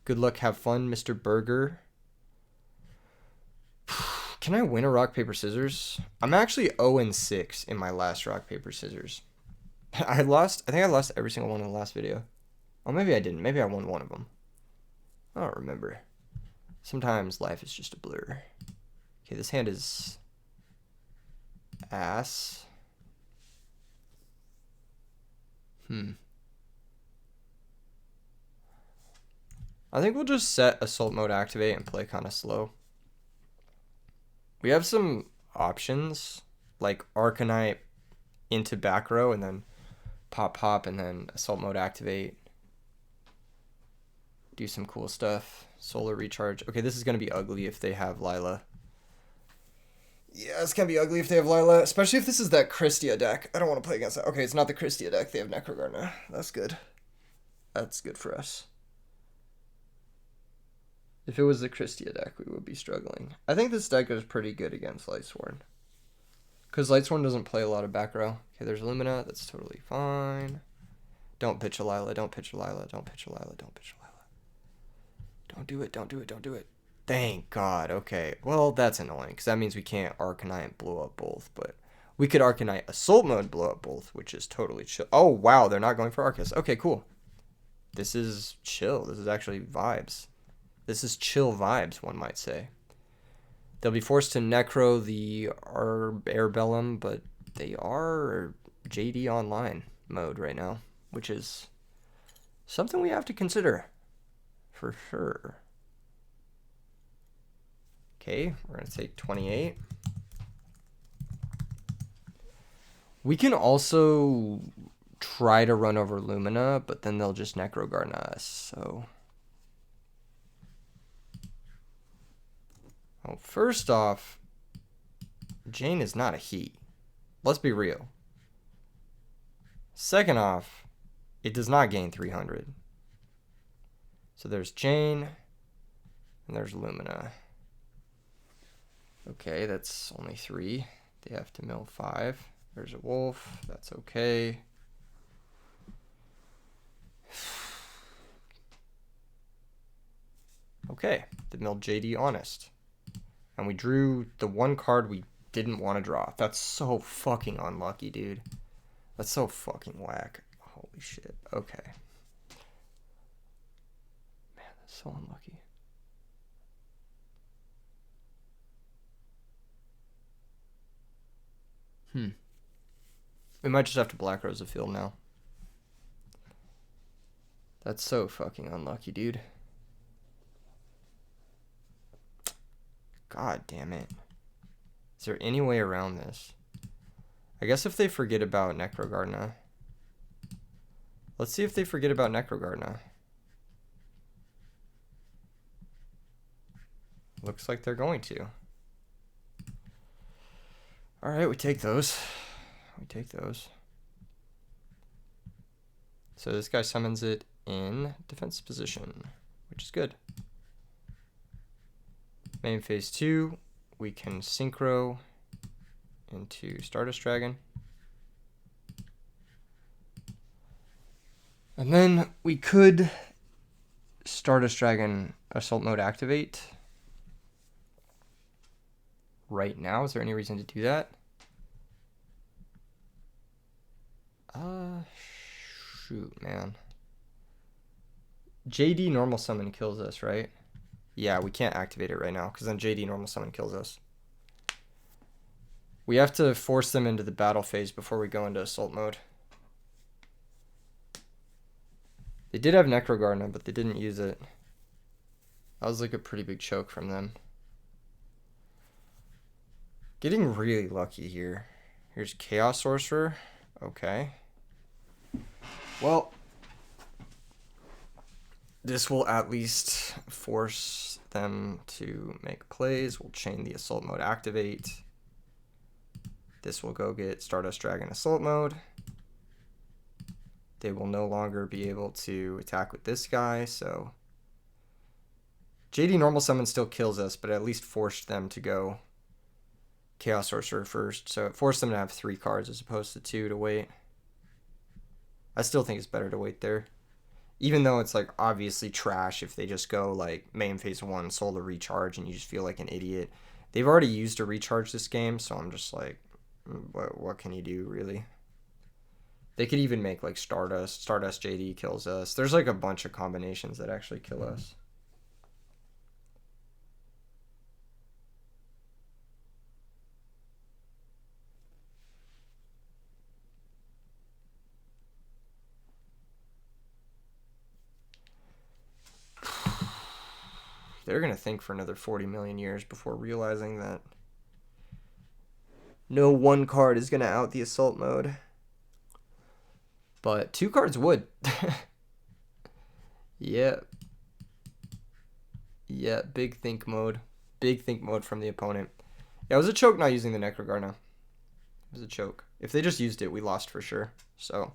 Good luck, have fun, Mr. Burger. Can I win a rock, paper, scissors? I'm actually 0-6 in my last rock, paper, scissors. I think I lost every single one in the last video. Oh, maybe I didn't. Maybe I won one of them. I don't remember. Sometimes life is just a blur. Okay, this hand is ass. I think we'll just set Assault Mode activate and play kind of slow. We have some options like Arcanite into back row and then pop and then Assault Mode activate. Do some cool stuff. Solar recharge. Okay, this is going to be ugly if they have Lila. Yeah, it's going to be ugly if they have Lila, especially if this is that Christia deck. I don't want to play against that. Okay, it's not the Christia deck. They have Necrogard. That's good. That's good for us. If it was the Christia deck, we would be struggling. I think this deck is pretty good against Lightsworn. Because Lightsworn doesn't play a lot of back row. Okay, there's Lumina. That's totally fine. Don't pitch a Lila. Don't pitch a Lila. Don't pitch a Lila. Don't pitch a Lila. Don't do it. Don't do it. Don't do it. Thank God. Okay. Well, that's annoying. Because that means we can't Arcanite blow up both. But we could Arcanite Assault Mode blow up both. Which is totally chill. Oh, wow. They're not going for Arcus. Okay, cool. This is chill. This is actually vibes. This is chill vibes, one might say. They'll be forced to Necro the Arbellum, but they are JD Online mode right now, which is something we have to consider for sure. Okay, we're going to take 28. We can also try to run over Lumina, but then they'll just Necrogarden us, so... Well, first off, Jane is not a he. Let's be real. Second off, it does not gain 300. So there's Jane, and there's Lumina. Okay, that's only 3. They have to mill 5. There's a wolf. That's okay. Okay, they milled JD Honest. And we drew the one card we didn't want to draw. That's so fucking unlucky, dude. That's so fucking whack. Holy shit. Okay. Man, that's so unlucky. We might just have to Black Rose the field now. That's so fucking unlucky, dude. God damn it. Is there any way around this? I guess if they forget about Necrogarden. Let's see if they forget about Necrogarden. Looks like they're going to. Alright, we take those. We take those. So this guy summons it in defense position, which is good. Main phase 2, we can synchro into Stardust Dragon. And then we could Stardust Dragon Assault Mode activate. Right now, is there any reason to do that? Shoot, man. JD normal summon kills us, right? Yeah, we can't activate it right now, because then JD normal summon kills us. We have to force them into the battle phase before we go into assault mode. They did have Necrogarden, but they didn't use it. That was like a pretty big choke from them. Getting really lucky here. Here's Chaos Sorcerer. Okay. Well, This will at least force them to make plays. We'll chain the assault mode activate. This will go get Stardust Dragon assault mode. They will no longer be able to attack with this guy, so JD normal summon still kills us, but at least forced them to go Chaos Sorcerer first. So it forced them to have 3 cards as opposed to 2 to wait. I still think it's better to wait there. Even though it's like obviously trash if they just go like main phase 1, soul to recharge, and you just feel like an idiot. They've already used a recharge this game, so I'm just like, what can you do really? They could even make like Stardust JD kills us. There's like a bunch of combinations that actually kill us. They're going to think for another 40 million years before realizing that no one card is going to out the assault mode. But 2 cards would. Yeah. Yeah, big think mode. Big think mode from the opponent. Yeah, it was a choke not using the Necrogarna. It was a choke. If they just used it, we lost for sure. So,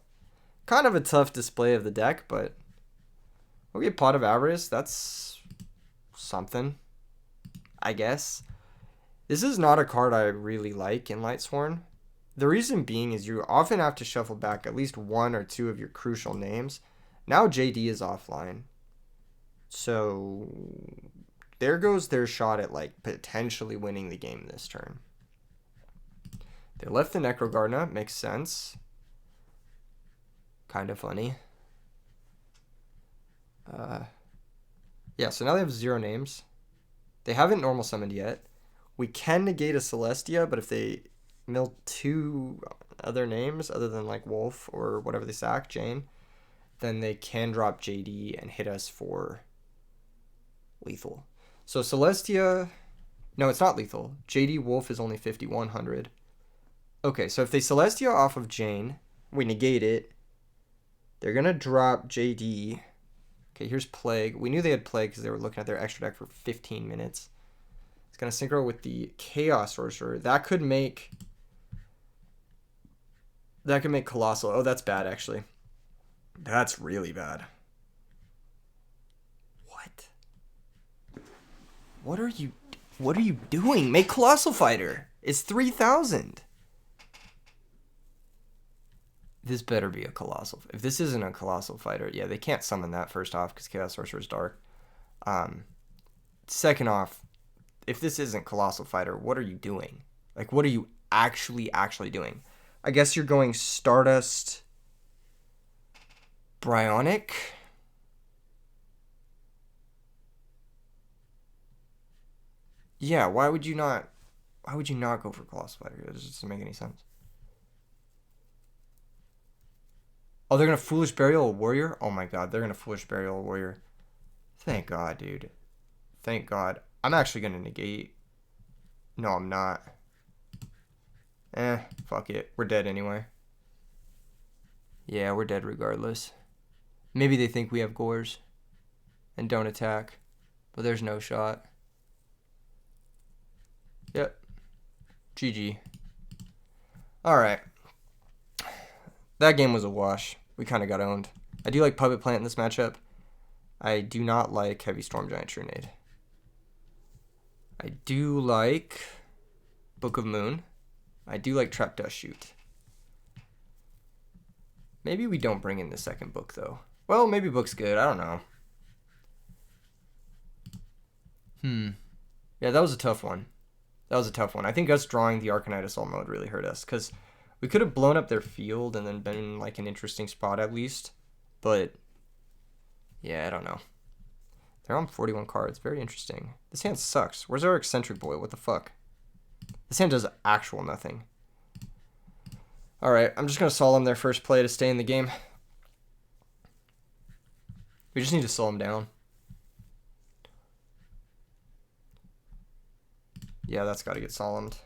kind of a tough display of the deck, but okay, Pot of Avarice, that's something, I guess. This is not a card I really like in Lightsworn. The reason being is you often have to shuffle back at least 1 or 2 of your crucial names. Now JD is offline. So there goes their shot at like potentially winning the game this turn. They left the Necrogarna, makes sense. Kind of funny. Yeah, so now they have 0 names. They haven't normal summoned yet. We can negate a Celestia, but if they mill 2 other names other than like Wolf or whatever they sack, Jane, then they can drop JD and hit us for lethal. So Celestia, no, it's not lethal. JD Wolf is only 5100. Okay, so if they Celestia off of Jane, we negate it. They're going to drop JD. Okay, here's Plague. We knew they had Plague because they were looking at their extra deck for 15 minutes. It's going to synchro with the Chaos Sorcerer. That could make Colossal. Oh, that's bad, actually. That's really bad. What? What are you doing? Make Colossal Fighter. It's 3,000. This better be a Colossal. If this isn't a Colossal Fighter, yeah, they can't summon that first off because Chaos Sorcerer is dark. Second off, if this isn't Colossal Fighter, what are you doing? Like, what are you actually doing? I guess you're going Stardust Bryonic. Yeah, why would you not go for Colossal Fighter? That just doesn't make any sense. Oh, they're going to Foolish Burial a Warrior? Oh my god, they're going to Foolish Burial a Warrior. Thank god, dude. Thank god. I'm actually going to negate. No, I'm not. Fuck it. We're dead anyway. Yeah, we're dead regardless. Maybe they think we have Gores and don't attack, but there's no shot. Yep. GG. Alright. That game was a wash. We kind of got owned. I do like Puppet Plant in this matchup. I do not like Heavy Storm Giant Trunade. I do like Book of Moon. I do like Trap Dust Shoot. Maybe we don't bring in the second book, though. Well, maybe book's good. I don't know. Yeah, that was a tough one. That was a tough one. I think us drawing the Arcanite Assault mode really hurt us, because we could have blown up their field and then been in, like, an interesting spot at least. But, yeah, I don't know. They're on 41 cards. Very interesting. This hand sucks. Where's our Eccentric Boy? What the fuck? This hand does actual nothing. Alright, I'm just going to Solemn their first play to stay in the game. We just need to slow him down. Yeah, that's got to get Solemned.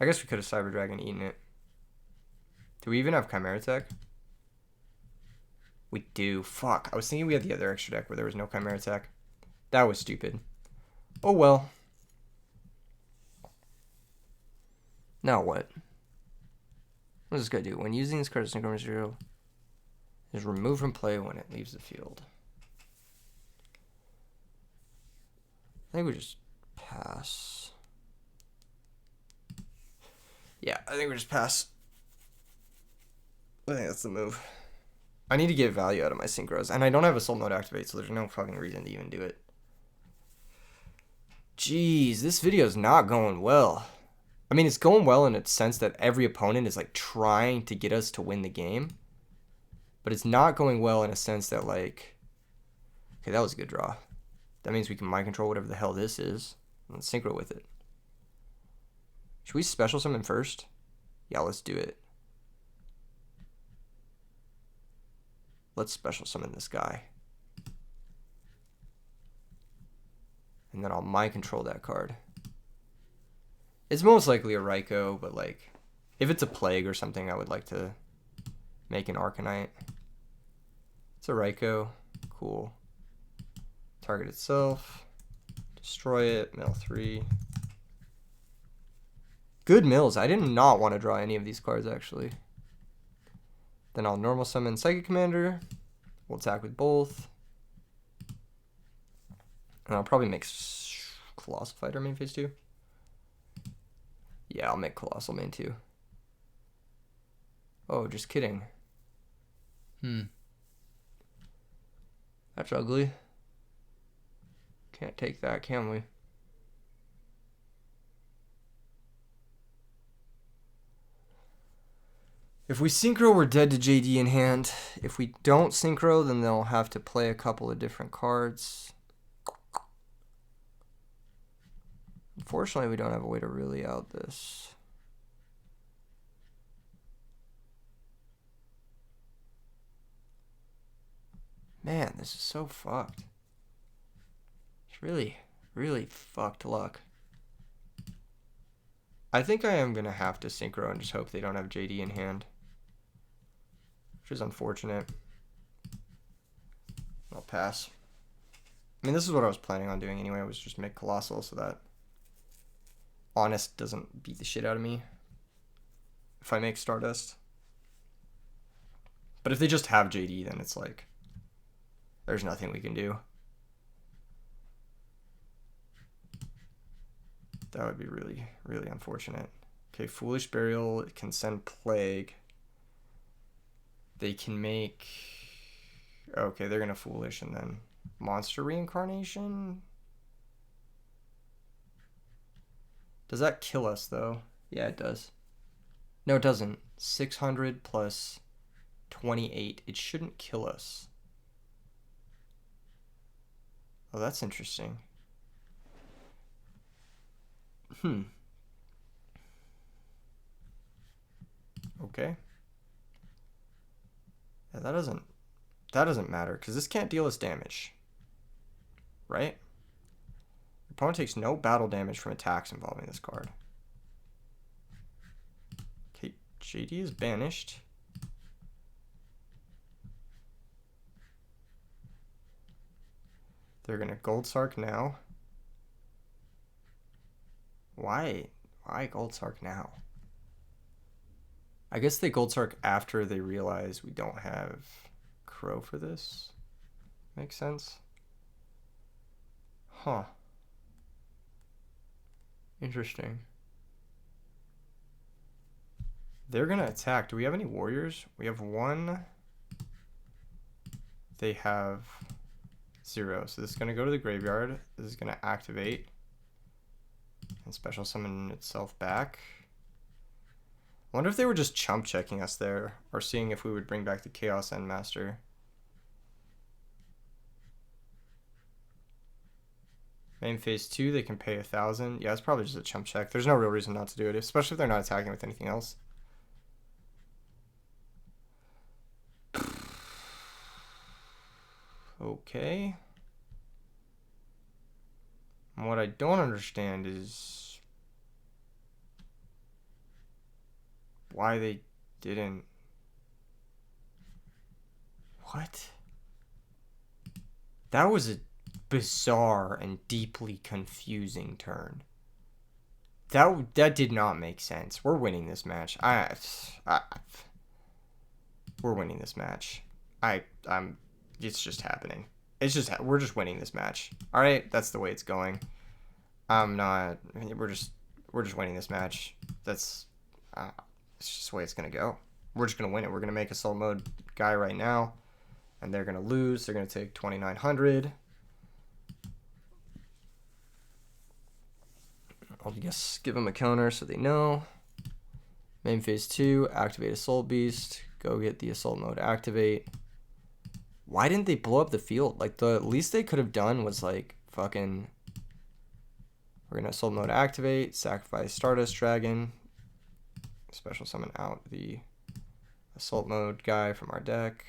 I guess we could have Cyber Dragon eaten it. Do we even have Chimera Tech? We do. Fuck. I was thinking we had the other extra deck where there was no Chimera Tech. That was stupid. Oh well. Now what? What does this guy do? When using this card as synchro material, is removed from play when it leaves the field. I think we just pass. Yeah, I think we just pass. I think that's the move. I need to get value out of my synchros, and I don't have a soul mode activate, so there's no fucking reason to even do it. Jeez, this video is not going well. I mean, it's going well in a sense that every opponent is like trying to get us to win the game, but it's not going well in a sense that like, okay, that was a good draw. That means we can mind control whatever the hell this is and synchro with it. Should we special summon first? Yeah, let's do it. Let's special summon this guy. And then I'll mind control that card. It's most likely a Raikou, but like, if it's a Plague or something, I would like to make an Arcanite. It's a Raikou. Cool. Target itself. Destroy it. Mill 3. Good mills. I did not want to draw any of these cards, actually. Then I'll normal summon Psychic Commander. We'll attack with both. And I'll probably make Colossal Fighter main phase 2. Yeah, I'll make Colossal main 2. Oh, just kidding. That's ugly. Can't take that, can we? If we synchro, we're dead to JD in hand. If we don't synchro, then they'll have to play a couple of different cards. Unfortunately, we don't have a way to really out this. Man, this is so fucked. It's really, really fucked luck. I think I am going to have to synchro and just hope they don't have JD in hand. Which is unfortunate. I'll pass. I mean, this is what I was planning on doing anyway. I was just make Colossal so that Honest doesn't beat the shit out of me if I make Stardust. But if they just have JD, then it's like, there's nothing we can do. That would be really, really unfortunate. Okay, Foolish Burial can send Plague. They can make... Okay, they're going to Foolish and then Monster Reincarnation? Does that kill us, though? Yeah, it does. No, it doesn't. 600 plus 28. It shouldn't kill us. Oh, that's interesting. Okay. Yeah, that doesn't matter, because this can't deal us damage. Right? The opponent takes no battle damage from attacks involving this card. Okay, JD is banished. They're gonna Gold Sark now. Why Gold Sark now? I guess they Gold Sark after they realize we don't have Crow for this. Makes sense? Huh. Interesting. They're gonna attack. Do we have any warriors? We have 1. They have 0. So this is gonna go to the graveyard. This is gonna activate and special summon itself back. I wonder if they were just chump checking us there, or seeing if we would bring back the Chaos Endmaster. Main phase 2, they can pay 1,000. Yeah, it's probably just a chump check. There's no real reason not to do it, especially if they're not attacking with anything else. Okay. And what I don't understand is why they didn't. What? That was a bizarre and deeply confusing turn. That did not make sense. We're winning this match. We're winning this match. It's just happening. We're just winning this match. All right, that's the way it's going. We're just winning this match. It's just the way it's gonna go. We're just gonna win it. We're gonna make assault mode guy right now, and they're gonna lose. They're gonna take 2,900. I'll just give them a counter so they know. Main phase 2, activate Assault Beast. Go get the assault mode activate. Why didn't they blow up the field? Like, the least they could have done was, like, fucking... We're gonna assault mode activate, sacrifice Stardust Dragon. Special summon out the assault mode guy from our deck.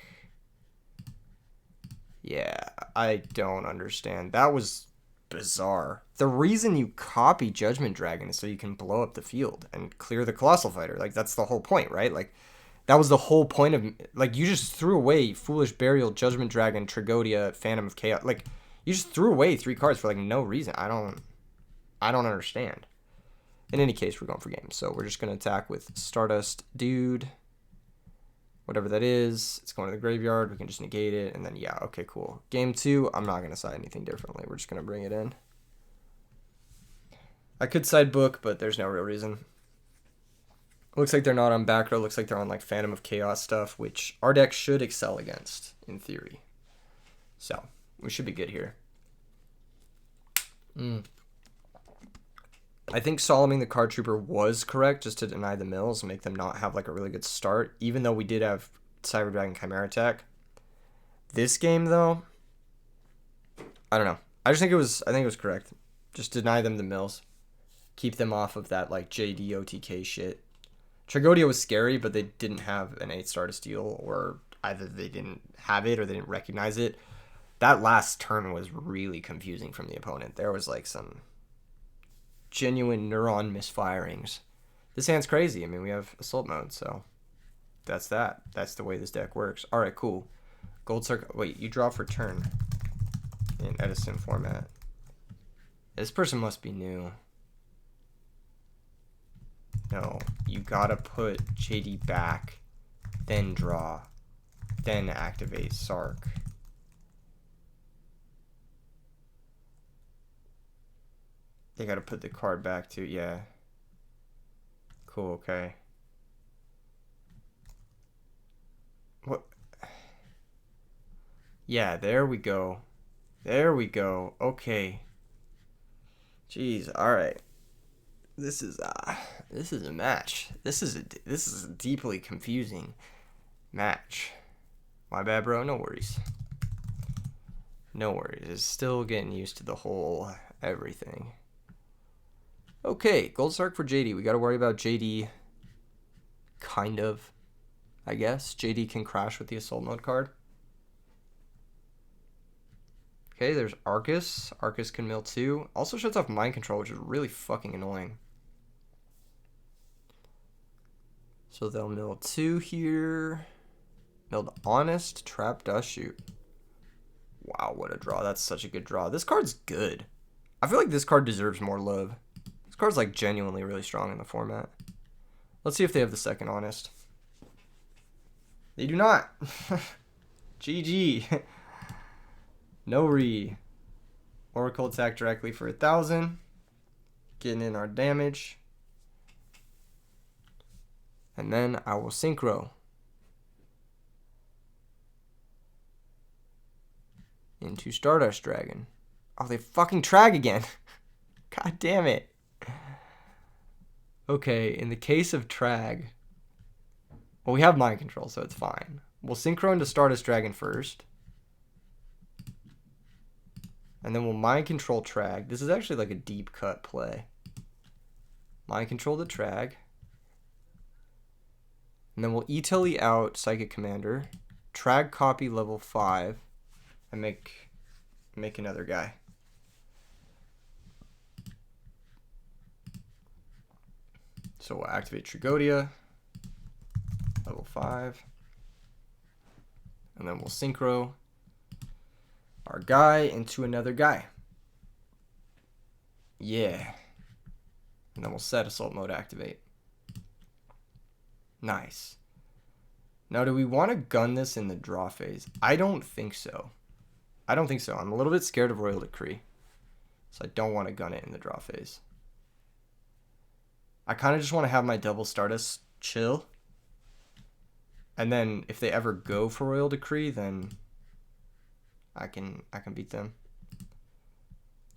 Yeah, I don't understand. That was bizarre. The reason you copy Judgment Dragon is so you can blow up the field and clear the Colossal Fighter. Like, that's the whole point, right? Like, that was the whole point of, like, you just threw away Foolish Burial, Judgment Dragon, Tragodia, Phantom of Chaos. Like, you just threw away 3 cards for, like, no reason. I don't understand. In any case, we're going for game. So we're just going to attack with Stardust Dude. Whatever that is. It's going to the graveyard. We can just negate it. And then, yeah, okay, cool. Game 2, I'm not going to side anything differently. We're just going to bring it in. I could side book, but there's no real reason. Looks like they're not on back row. Looks like they're on, like, Phantom of Chaos stuff, which our deck should excel against, in theory. So, we should be good here. I think Soloming the Card Trooper was correct just to deny the mills and make them not have, like, a really good start, even though we did have Cyber Dragon Chimera attack. This game, though, I don't know. I think it was correct. Just deny them the mills. Keep them off of that, like, JD OTK shit. Tragodia was scary, but they didn't have an 8-star to steal, or either they didn't have it or they didn't recognize it. That last turn was really confusing from the opponent. There was, like, some genuine neuron misfirings. This hand's crazy. I mean, we have assault mode, so that's that. That's the way this deck works. All right, cool. Gold circle. Wait, you draw for turn in Edison format. This person must be new. No, you gotta put JD back, then draw, then activate Sark. They gotta put the card back too, yeah. Cool, okay. What? Yeah, there we go. There we go. Okay. Jeez, alright. This is a match. This is a deeply confusing match. My bad, bro. No worries. No worries. It's still getting used to the whole everything. Okay, Gold Sark for JD. We got to worry about JD. Kind of, I guess. JD can crash with the assault mode card. Okay, there's Arcus. Arcus can mill 2. Also shuts off Mind Control, which is really fucking annoying. So they'll mill 2 here. Milled Honest, Trap, Dust Shoot. Wow, what a draw. That's such a good draw. This card's good. I feel like this card deserves more love. This card's, like, genuinely really strong in the format. Let's see if they have the second Honest. They do not. GG. No re. Oracle attack directly for 1,000. Getting in our damage. And then I will synchro. Into Stardust Dragon. Oh, they fucking trag again. God damn it. Okay, in the case of trag, well, we have Mind Control, so it's fine. We'll synchro into Stardust Dragon first. And then we'll Mind Control trag. This is actually like a deep cut play. Mind Control the trag. And then we'll E-Telly out Psychic Commander, trag copy level 5, and make another guy. So we'll activate Tragodia, 5. And then we'll synchro our guy into another guy. Yeah. And then we'll set assault mode activate. Nice. Now, do we want to gun this in the draw phase? I don't think so. I don't think so. I'm a little bit scared of Royal Decree. So I don't want to gun it in the draw phase. I kind of just want to have my double Stardust chill. And then if they ever go for Royal Decree, then I can beat them.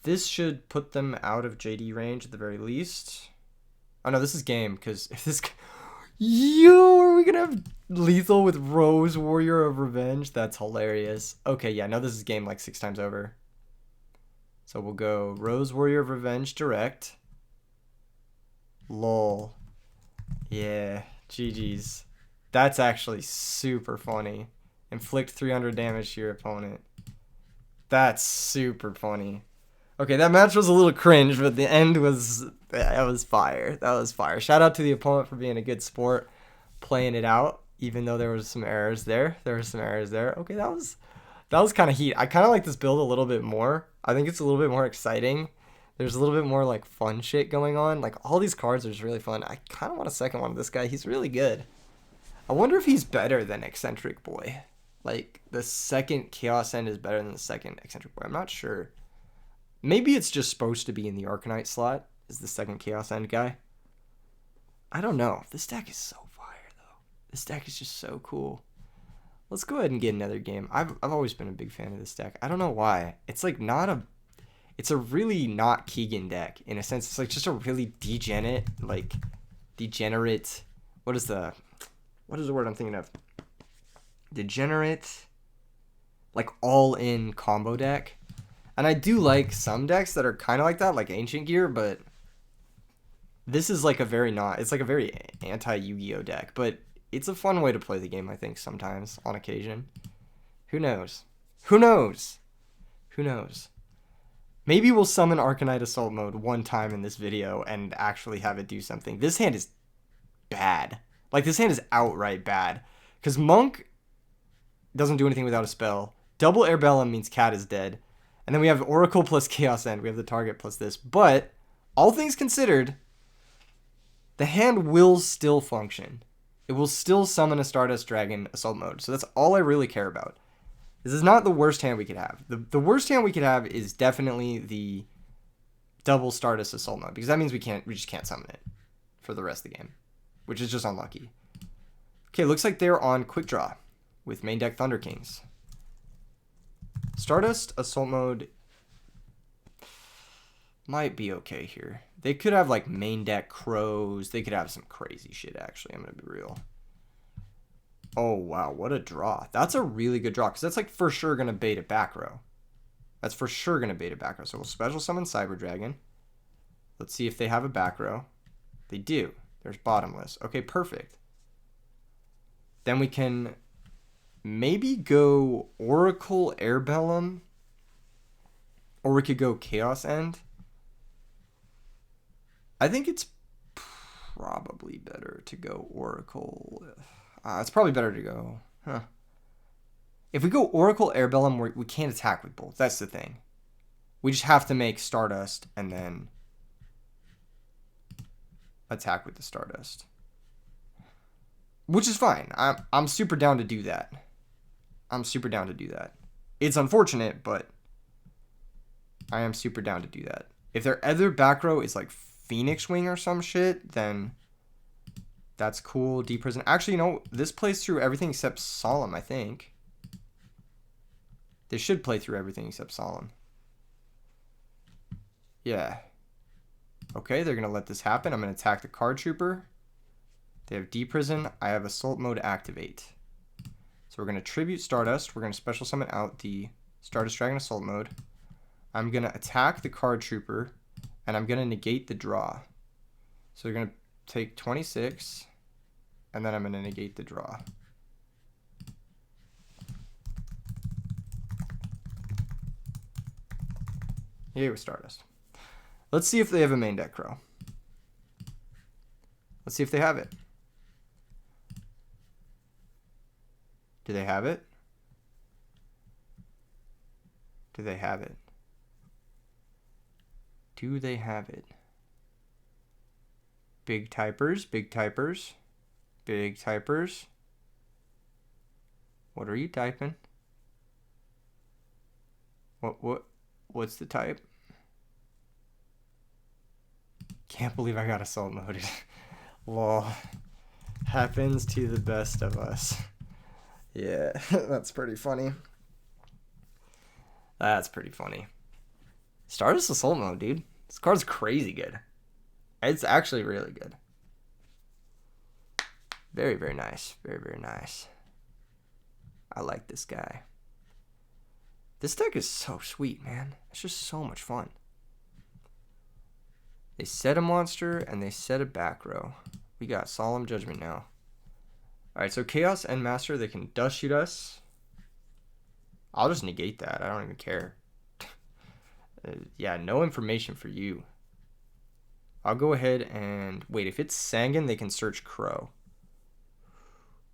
This should put them out of JD range at the very least. Oh no, this is game, because if this... Yo, are we gonna have lethal with Rose Warrior of Revenge? That's hilarious. Okay, yeah, no, this is game like 6 times over. So we'll go Rose Warrior of Revenge direct. Lol. Yeah, GG's. That's actually super funny. Inflict 300 damage to your opponent. That's super funny. Okay, that match was a little cringe, but the end was... That was fire. That was fire. Shout out to the opponent for being a good sport, playing it out, even though there was some errors there. Okay, that was kind of heat. I kind of like this build a little bit more. I think it's a little bit more exciting. There's a little bit more like fun shit going on. Like all these cards are just really fun. I kind of want a second one of this guy. He's really good. I wonder if he's better than Eccentric Boy. Like the second Chaos End is better than the second Eccentric Boy. I'm not sure. Maybe it's just supposed to be in the Arcanite slot. Is the second Chaos End guy. I don't know. This deck is so fire, though. This deck is just so cool. Let's go ahead and get another game. I've always been a big fan of this deck. I don't know why. It's like not a... It's a really not Keegan deck, in a sense. It's like just a really degenerate... What is the word I'm thinking of? Degenerate... Like all-in combo deck. And I do like some decks that are kind of like that, like Ancient Gear, but... This is like a very not... It's like a very anti-Yu-Gi-Oh deck, but it's a fun way to play the game, I think, sometimes, on occasion. Who knows? Who knows? Who knows? Maybe we'll summon Arcanite Assault Mode one time in this video and actually have it do something. This hand is bad. Like, this hand is outright bad. Because Monk doesn't do anything without a spell. Double Airbellum means Cat is dead. And then we have Oracle plus Chaos End. We have the target plus this. But, all things considered... The hand will still function. It will still summon a Stardust Dragon Assault Mode. So that's all I really care about. This is not the worst hand we could have. The worst hand we could have is definitely the double Stardust Assault Mode. Because that means we just can't summon it for the rest of the game. Which is just unlucky. Okay, looks like they're on Quick Draw with main deck Thunder Kings. Stardust Assault Mode might be okay here. They could have like main deck Crows. They could have some crazy shit, actually. I'm going to be real. Oh, wow. What a draw. That's a really good draw because that's like for sure going to bait a back row. That's for sure going to bait a back row. So we'll special summon Cyber Dragon. Let's see if they have a back row. They do. There's Bottomless. Okay, perfect. Then we can maybe go Oracle Airbellum. Or we could go Chaos End. I think it's probably better to go Oracle. It's probably better to go. If we go Oracle Airbellum, we can't attack with both. That's the thing. We just have to make Stardust and then attack with the Stardust. Which is fine. I'm super down to do that. I'm super down to do that. It's unfortunate, but I am super down to do that. If their other back row is like Phoenix Wing or some shit, then that's cool. Deep Prison. Actually, you know, this plays through everything except Solemn, I think. They should play through everything except Solemn. Yeah. Okay, they're going to let this happen. I'm going to attack the Card Trooper. They have Deep Prison. I have Assault Mode activate. So we're going to Tribute Stardust. We're going to special summon out the Stardust Dragon Assault Mode. I'm going to attack the Card Trooper. And I'm going to negate the draw. So we're going to take 26. And then I'm going to negate the draw. Yay with Stardust. Let's see if they have a main deck Crow. Let's see if they have it. Do they have it? Do they have it? Do they have it? Big typers, big typers, big typers. What are you typing? What's the type? Can't believe I got assault moded. Lol. Happens to the best of us. Yeah, that's pretty funny. That's pretty funny. Stardust assault mode, dude. This card's crazy good. It's actually really good. Very, very nice. Very, very nice. I like this guy. This deck is so sweet, man. It's just so much fun. They set a monster and they set a back row. We got Solemn Judgment now. Alright, so Chaos and Master, they can dust shoot us. I'll just negate that. I don't even care. Yeah, no information for you. I'll go ahead and... Wait, if it's Sangan, they can search Crow.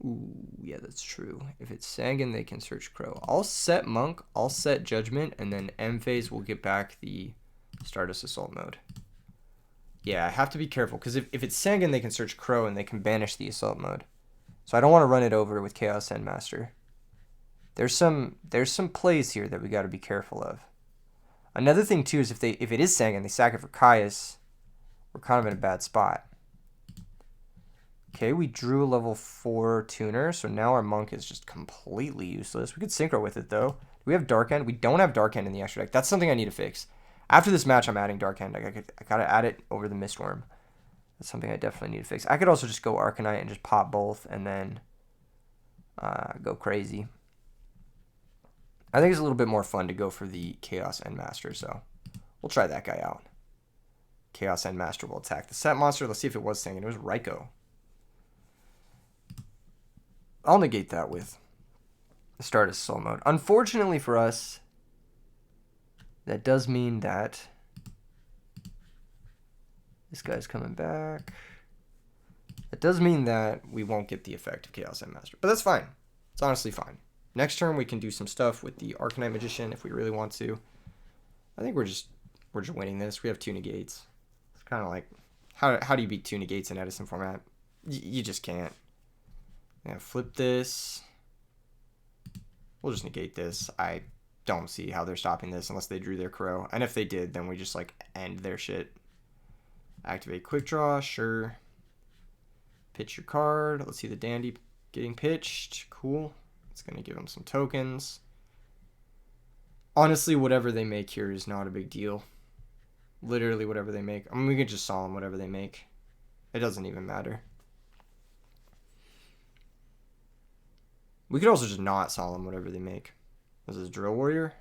Ooh, yeah, that's true. If it's Sangan, they can search Crow. I'll set Monk, I'll set Judgment, and then M phase will get back the Stardust Assault mode. Yeah, I have to be careful, because if it's Sangan, they can search Crow, and they can banish the Assault mode. So I don't want to run it over with Chaos and Master. There's some plays here that we got to be careful of. Another thing, too, is if it is Sangan, they sack it for Caius, we're kind of in a bad spot. Okay, we drew a level 4 tuner, so now our Monk is just completely useless. We could Synchro with it, though. Do we have Dark End? We don't have Dark End in the extra deck. That's something I need to fix. After this match, I'm adding Dark End. I gotta add it over the Mistworm. That's something I definitely need to fix. I could also just go Arcanite and just pop both and then go crazy. I think it's a little bit more fun to go for the Chaos End Master, so we'll try that guy out. Chaos End Master will attack the set monster. Let's see if it was Sangan. It was Raikou. I'll negate that with Stardust Soul mode. Unfortunately for us, that does mean that this guy's coming back. That does mean that we won't get the effect of Chaos End Master, but that's fine. It's honestly fine. Next turn we can do some stuff with the Arcanite Magician if we really want to. I think we're just winning this. We have 2 negates. It's kind of like how do you beat 2 negates in Edison format? You just can't. Yeah, flip this. We'll just negate this. I don't see how they're stopping this unless they drew their Crow. And if they did, then we just like end their shit. Activate Quick Draw, sure. Pitch your card. Let's see the Dandy getting pitched. Cool. It's going to give them some tokens. Honestly, whatever they make here is not a big deal. Literally whatever they make. I mean, we could just Solemn whatever they make. It doesn't even matter. We could also just not Solemn whatever they make. This is Drill Warrior.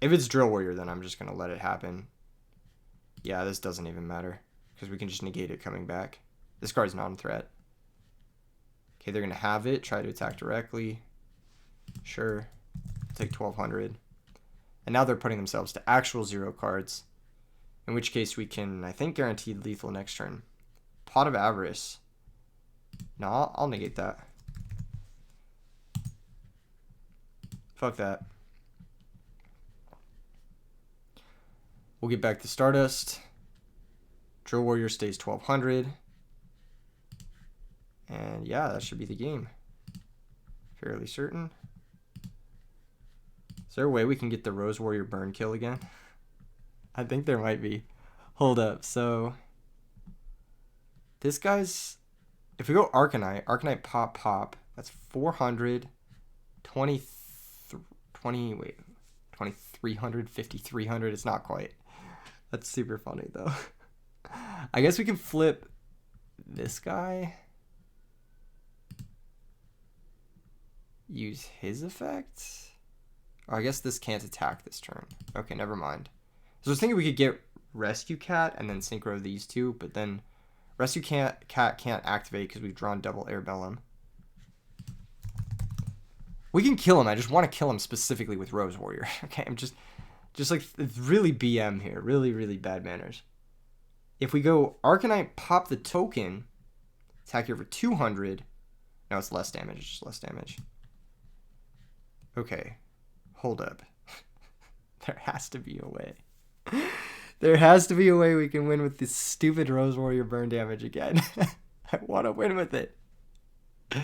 If it's Drill Warrior, then I'm just going to let it happen. Yeah, this doesn't even matter. Because we can just negate it coming back. This card's non-threat. Okay, they're going to have it. Try to attack directly. Sure. Take 1,200. And now they're putting themselves to actual 0 cards. In which case we can, I think, guaranteed lethal next turn. Pot of Avarice. No, I'll negate that. Fuck that. We'll get back to Stardust. Drill Warrior stays 1,200. And yeah, that should be the game. Fairly certain. Is there a way we can get the Rose Warrior burn kill again? I think there might be. Hold up. So this guy's... If we go Arcanite, Arcanite pop pop, that's 400, 2,300, 5,300. It's not quite. That's super funny though. I guess we can flip this guy. Use his effect. Oh, I guess this can't attack this turn. Okay, never mind. So I was thinking we could get Rescue Cat and then synchro these two, but then Rescue Cat can't activate because we've drawn double Airbellum. We can kill him. I just want to kill him specifically with Rose Warrior. Okay, I'm just like, it's really BM here. Really, really bad manners. If we go Arcanite, pop the token, attack here for 200. No, it's less damage. It's just less damage. Okay, hold up. There has to be a way. There has to be a way we can win with this stupid Rose Warrior burn damage again. I want to win with it. All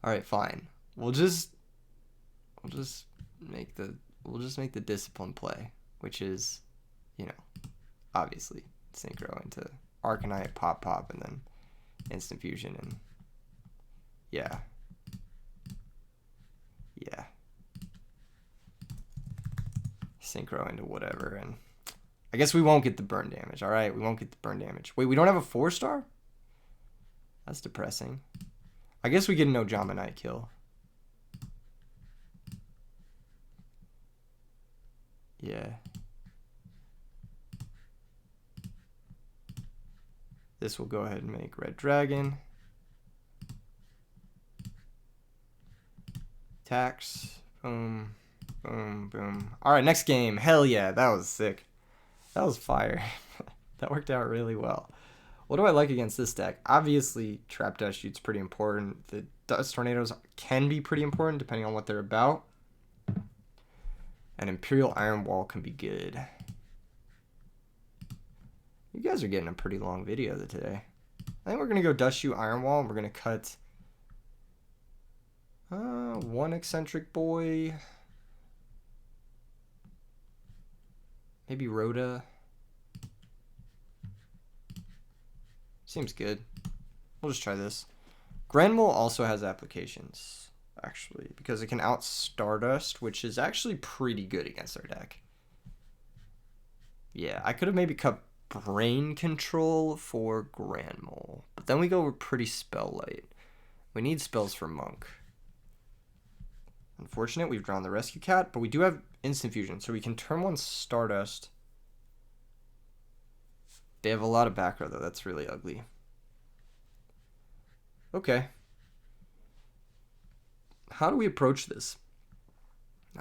right, fine. We'll just make the discipline play, which is, you know, obviously synchro into Arcanite, pop, and then instant fusion, and yeah. Synchro into whatever, and I guess we won't get the burn damage. All right, we won't get the burn damage. Wait, we don't have a 4-star? That's depressing. I guess we get a no Jamanite kill. Yeah. This will go ahead and make Red Dragon. Attacks. Boom. Boom, boom. All right, next game. Hell yeah, that was sick. That was fire. That worked out really well. What do I like against this deck? Obviously, Trap Dust Shoot's pretty important. The Dust Tornadoes can be pretty important depending on what they're about. And Imperial Iron Wall can be good. You guys are getting a pretty long video today. I think we're going to go Dust Shoot Iron Wall, and we're going to cut one Eccentric Boy. Maybe Rhoda. Seems good. We'll just try this. Granmole also has applications, actually, because it can out Stardust, which is actually pretty good against our deck. Yeah, I could have maybe cut Brain Control for Granmole, but then we go pretty spell light. We need spells for Monk. Unfortunate, we've drawn the Rescue Cat, but we do have Instant Fusion, so we can turn one Stardust. They have a lot of back row, though. That's really ugly. Okay. How do we approach this?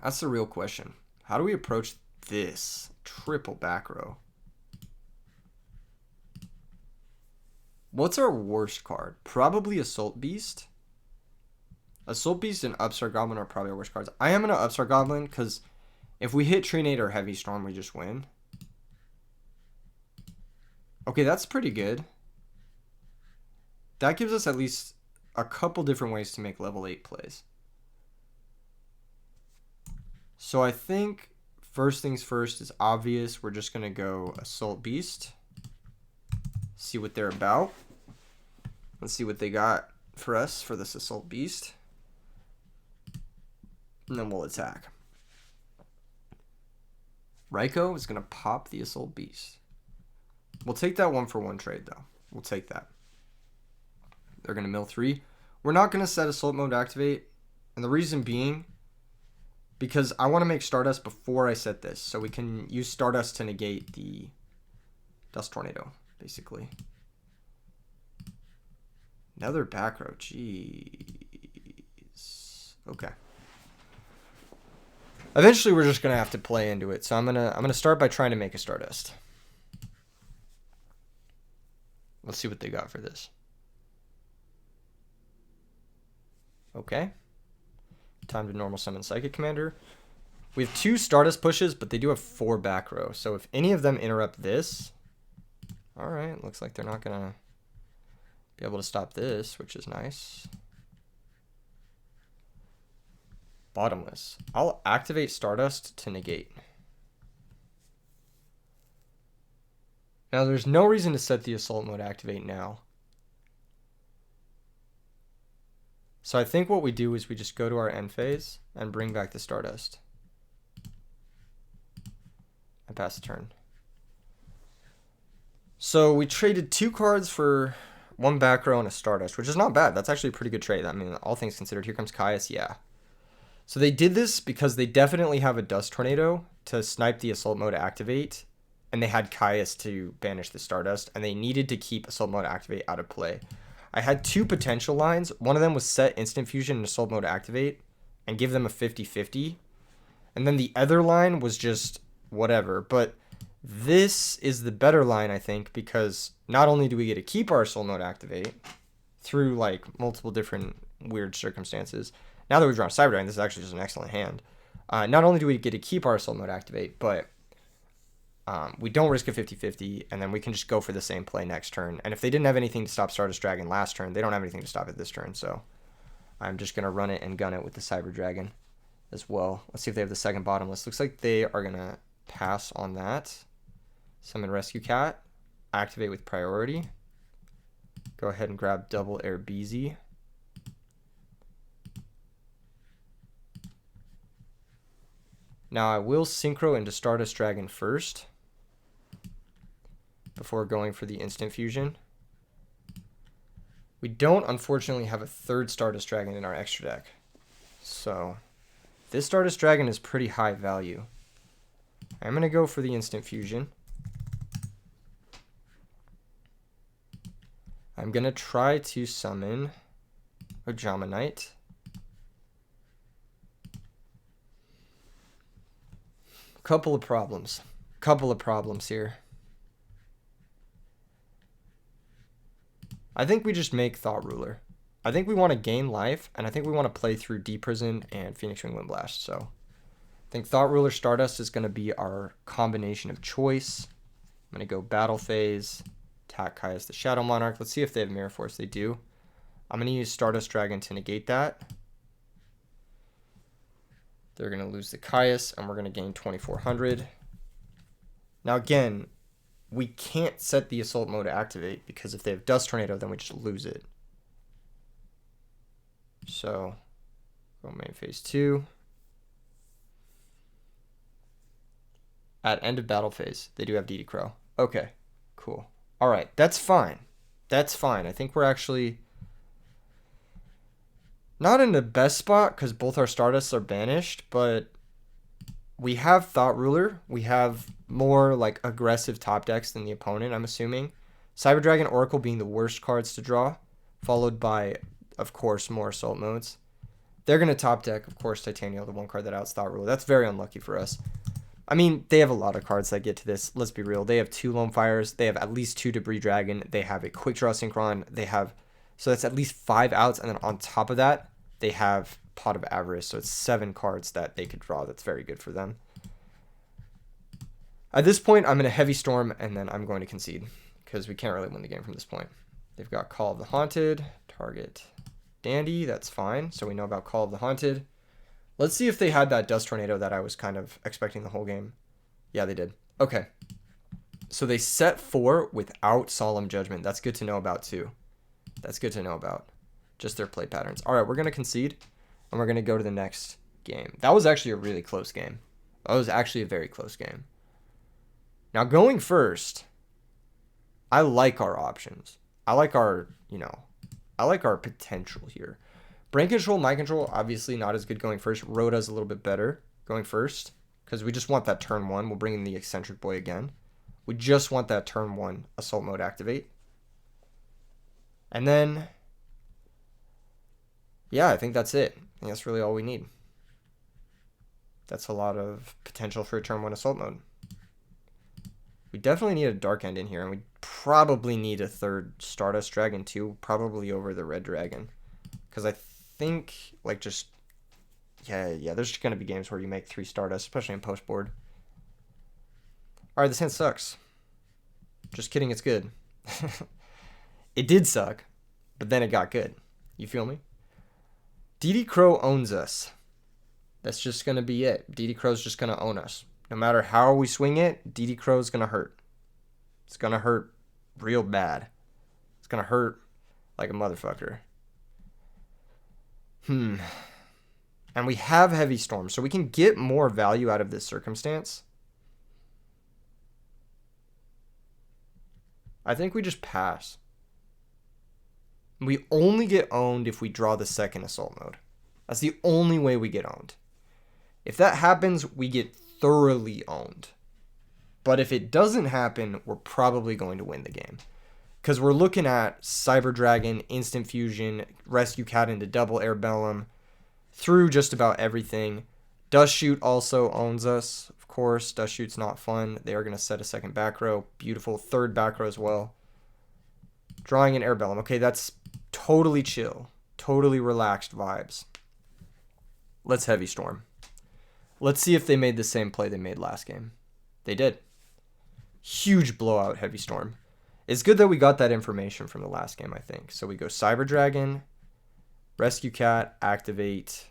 That's the real question. How do we approach this triple back row? What's our worst card? Probably Assault Beast. Assault Beast and Upstart Goblin are probably our worst cards. I am going to Upstart Goblin because if we hit Trinate or Heavy Storm, we just win. Okay, that's pretty good. That gives us at least a couple different ways to make level 8 plays. So I think first things first is obvious. We're just going to go Assault Beast. See what they're about. Let's see what they got for us for this Assault Beast. And then we'll attack. Raikou is going to pop the Assault Beast. We'll take that 1-for-1 trade, though. We'll take that. They're going to mill 3. We're not going to set Assault Mode activate. And the reason being, because I want to make Stardust before I set this. So we can use Stardust to negate the Dust Tornado, basically. Another back row. Jeez. Okay. Eventually, we're just going to have to play into it. So I'm gonna start by trying to make a Stardust. Let's see what they got for this. Okay. Time to normal summon Psychic Commander. We have 2 Stardust pushes, but they do have 4 back row. So if any of them interrupt this... Alright, looks like they're not going to be able to stop this, which is nice. Bottomless. I'll activate Stardust to negate. Now, there's no reason to set the Assault Mode activate now. So I think what we do is we just go to our end phase and bring back the Stardust. And pass the turn. So we traded 2 cards for 1 back row and a Stardust, which is not bad. That's actually a pretty good trade. I mean, all things considered. Here comes Caius, yeah. So they did this because they definitely have a Dust Tornado to snipe the Assault Mode activate. And they had Caius to banish the Stardust. And they needed to keep Assault Mode activate out of play. I had 2 potential lines. One of them was set Instant Fusion and Assault Mode activate and give them a 50-50. And then the other line was just whatever. But this is the better line, I think, because not only do we get to keep our Assault Mode activate through like multiple different weird circumstances, Now that we've drawn a Cyber Dragon, this is actually just an excellent hand. Not only do we get to keep our Assault Mode activate, but we don't risk a 50-50, and then we can just go for the same play next turn. And if they didn't have anything to stop Stardust Dragon last turn, they don't have anything to stop it this turn, so I'm just going to run it and gun it with the Cyber Dragon as well. Let's see if they have the second bottomless. Looks like they are going to pass on that. Summon Rescue Cat. Activate with priority. Go ahead and grab double Air BZ. Now I will synchro into Stardust Dragon first before going for the instant fusion. We don't unfortunately have a third Stardust Dragon in our extra deck. So this Stardust Dragon is pretty high value. I'm going to go for the instant fusion. I'm going to try to summon Arcanite. Couple of problems here. I think we just make Thought Ruler. I think we want to gain life, and I think we want to play through Deep Prison and Phoenix Wing Wind Blast. So I think Thought Ruler Stardust is going to be our combination of choice. I'm going to go Battle Phase, attack Caius the Shadow Monarch. Let's see if they have Mirror Force. They do. I'm going to use Stardust Dragon to negate that. They're going to lose the Caius, and we're going to gain 2,400. Now again, we can't set the Assault Mode to activate, because if they have Dust Tornado, then we just lose it. So, go main phase 2. At end of battle phase, they do have DD Crow. Okay, cool. Alright, that's fine. That's fine. I think we're actually not in the best spot, because both our Stardusts are banished, but we have Thought Ruler. We have more like aggressive top decks than the opponent, I'm assuming. Cyber Dragon, Oracle being the worst cards to draw, followed by, of course, more Assault Modes. They're going to top deck, of course, Titanium, the one card that outs Thought Ruler. That's very unlucky for us. I mean, they have a lot of cards that get to this. Let's be real. They have 2 Lone Fires. They have at least 2 Debris Dragon. They have a Quick Draw Synchron. They have, so that's at least 5 outs. And then on top of that, they have Pot of Avarice. So it's 7 cards that they could draw. That's very good for them. At this point, I'm in a Heavy Storm, and then I'm going to concede, because we can't really win the game from this point. They've got Call of the Haunted, target Dandy. That's fine. So we know about Call of the Haunted. Let's see if they had that Dust Tornado that I was kind of expecting the whole game. Yeah, they did. Okay. So they set 4 without Solemn Judgment. That's good to know about, too. That's good to know about. Just their play patterns. All right, we're going to concede, and we're going to go to the next game. That was actually a really close game. That was actually a very close game. Now, going first, I like our options. I like our, I like our potential here. Brain Control, Mind Control, obviously not as good going first. Rhoda's a little bit better going first, because we just want that turn 1. We'll bring in the Eccentric Boy again. We just want that turn 1 Assault Mode activate. And then, yeah, I think that's it. I think that's really all we need. That's a lot of potential for a turn 1 Assault Mode. We definitely need a Dark End in here, and we probably need a third Stardust Dragon too, probably over the Red Dragon. Because I think, like, just, yeah, there's going to be games where you make 3 Stardust, especially in post-board. Alright, this hand sucks. Just kidding, it's good. It did suck, but then it got good. You feel me? DD Crow owns us. That's just going to be it. DD Crow's just going to own us. No matter how we swing it, DD Crow's going to hurt. It's going to hurt real bad. It's going to hurt like a motherfucker. And we have Heavy Storm, so we can get more value out of this circumstance. I think we just pass. We only get owned if we draw the second Assault Mode. That's the only way we get owned. If that happens, we get thoroughly owned. But if it doesn't happen, we're probably going to win the game. Because we're looking at Cyber Dragon, Instant Fusion, Rescue Cat into Double Air Bellum, through just about everything. Dust Shoot also owns us, of course. Dust Shoot's not fun. They are going to set a second back row. Beautiful. Third back row as well. Drawing an Air Bellum. Okay, that's totally chill. Totally relaxed vibes. Let's Heavy Storm. Let's see if they made the same play they made last game. They did. Huge blowout Heavy Storm. It's good that we got that information from the last game, I think. So we go Cyber Dragon, Rescue Cat, activate.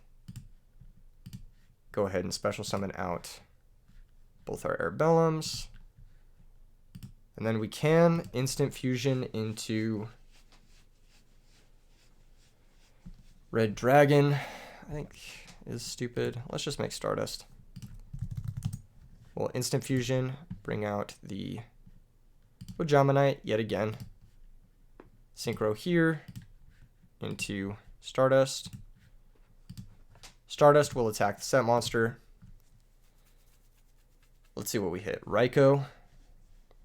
Go ahead and special summon out both our Airbellums. And then we can instant fusion into Red Dragon. I think is stupid. Let's just make Stardust. We'll instant fusion, bring out the Arcanite yet again. Synchro here into Stardust. Stardust will attack the set monster. Let's see what we hit. Raikou.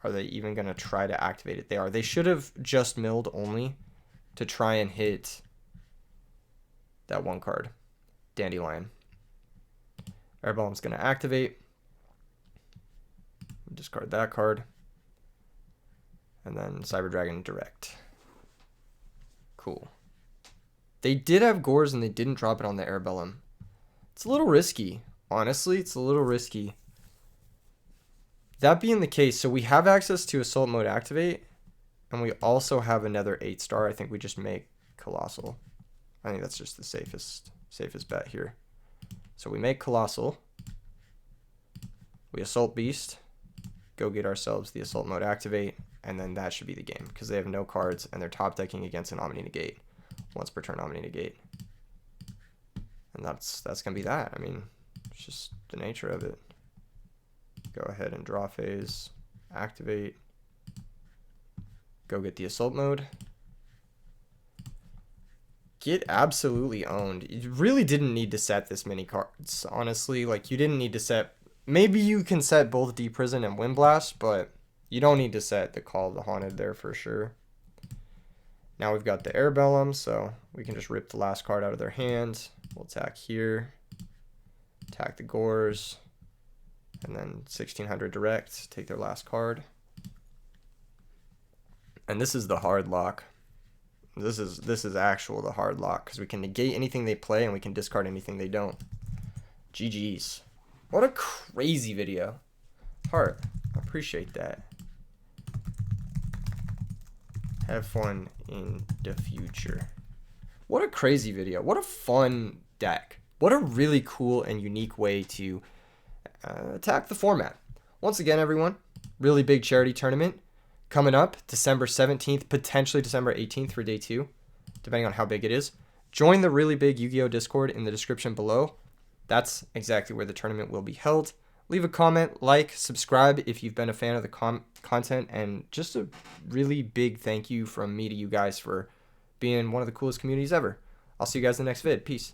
Are they even going to try to activate it? They are. They should have just milled only to try and hit that one card. Dandelion. Airbellum's going to activate. Discard that card. And then Cyber Dragon direct. Cool. They did have Gores and they didn't drop it on the Airbellum. It's a little risky. Honestly, it's a little risky. That being the case, so we have access to Assault Mode Activate. And we also have another 8-star. I think we just make Colossal. I think that's just the safest bet here. So we make Colossal. We Assault Beast. Go get ourselves the Assault Mode Activate. And then that should be the game. Because they have no cards and they're top decking against an Omni Negate. Once per turn Omni Negate. And that's going to be that. I mean, it's just the nature of it. Go ahead and draw phase. Activate. Go get the Assault Mode. Get absolutely owned. You really didn't need to set this many cards, honestly. Like, you didn't need to set... Maybe you can set both Deep Prison and Wind Blast, but you don't need to set the Call of the Haunted there for sure. Now we've got the Airbellum, so we can just rip the last card out of their hands. We'll attack here. Attack the Gores. And then 1600 direct. Take their last card. And this is the hard lock. This is the hard lock. Because we can negate anything they play and we can discard anything they don't. GG's. What a crazy video. Heart. I appreciate that. Have fun in the future. What a crazy video. What a fun deck. What a really cool and unique way to attack the format. Once again, everyone, really big charity tournament coming up December 17th, potentially December 18th for day 2, depending on how big it is. Join the really big Yu-Gi-Oh! Discord in the description below. That's exactly where the tournament will be held. Leave a comment, like, subscribe if you've been a fan of the content, and just a really big thank you from me to you guys for being one of the coolest communities ever. I'll see you guys in the next vid. Peace.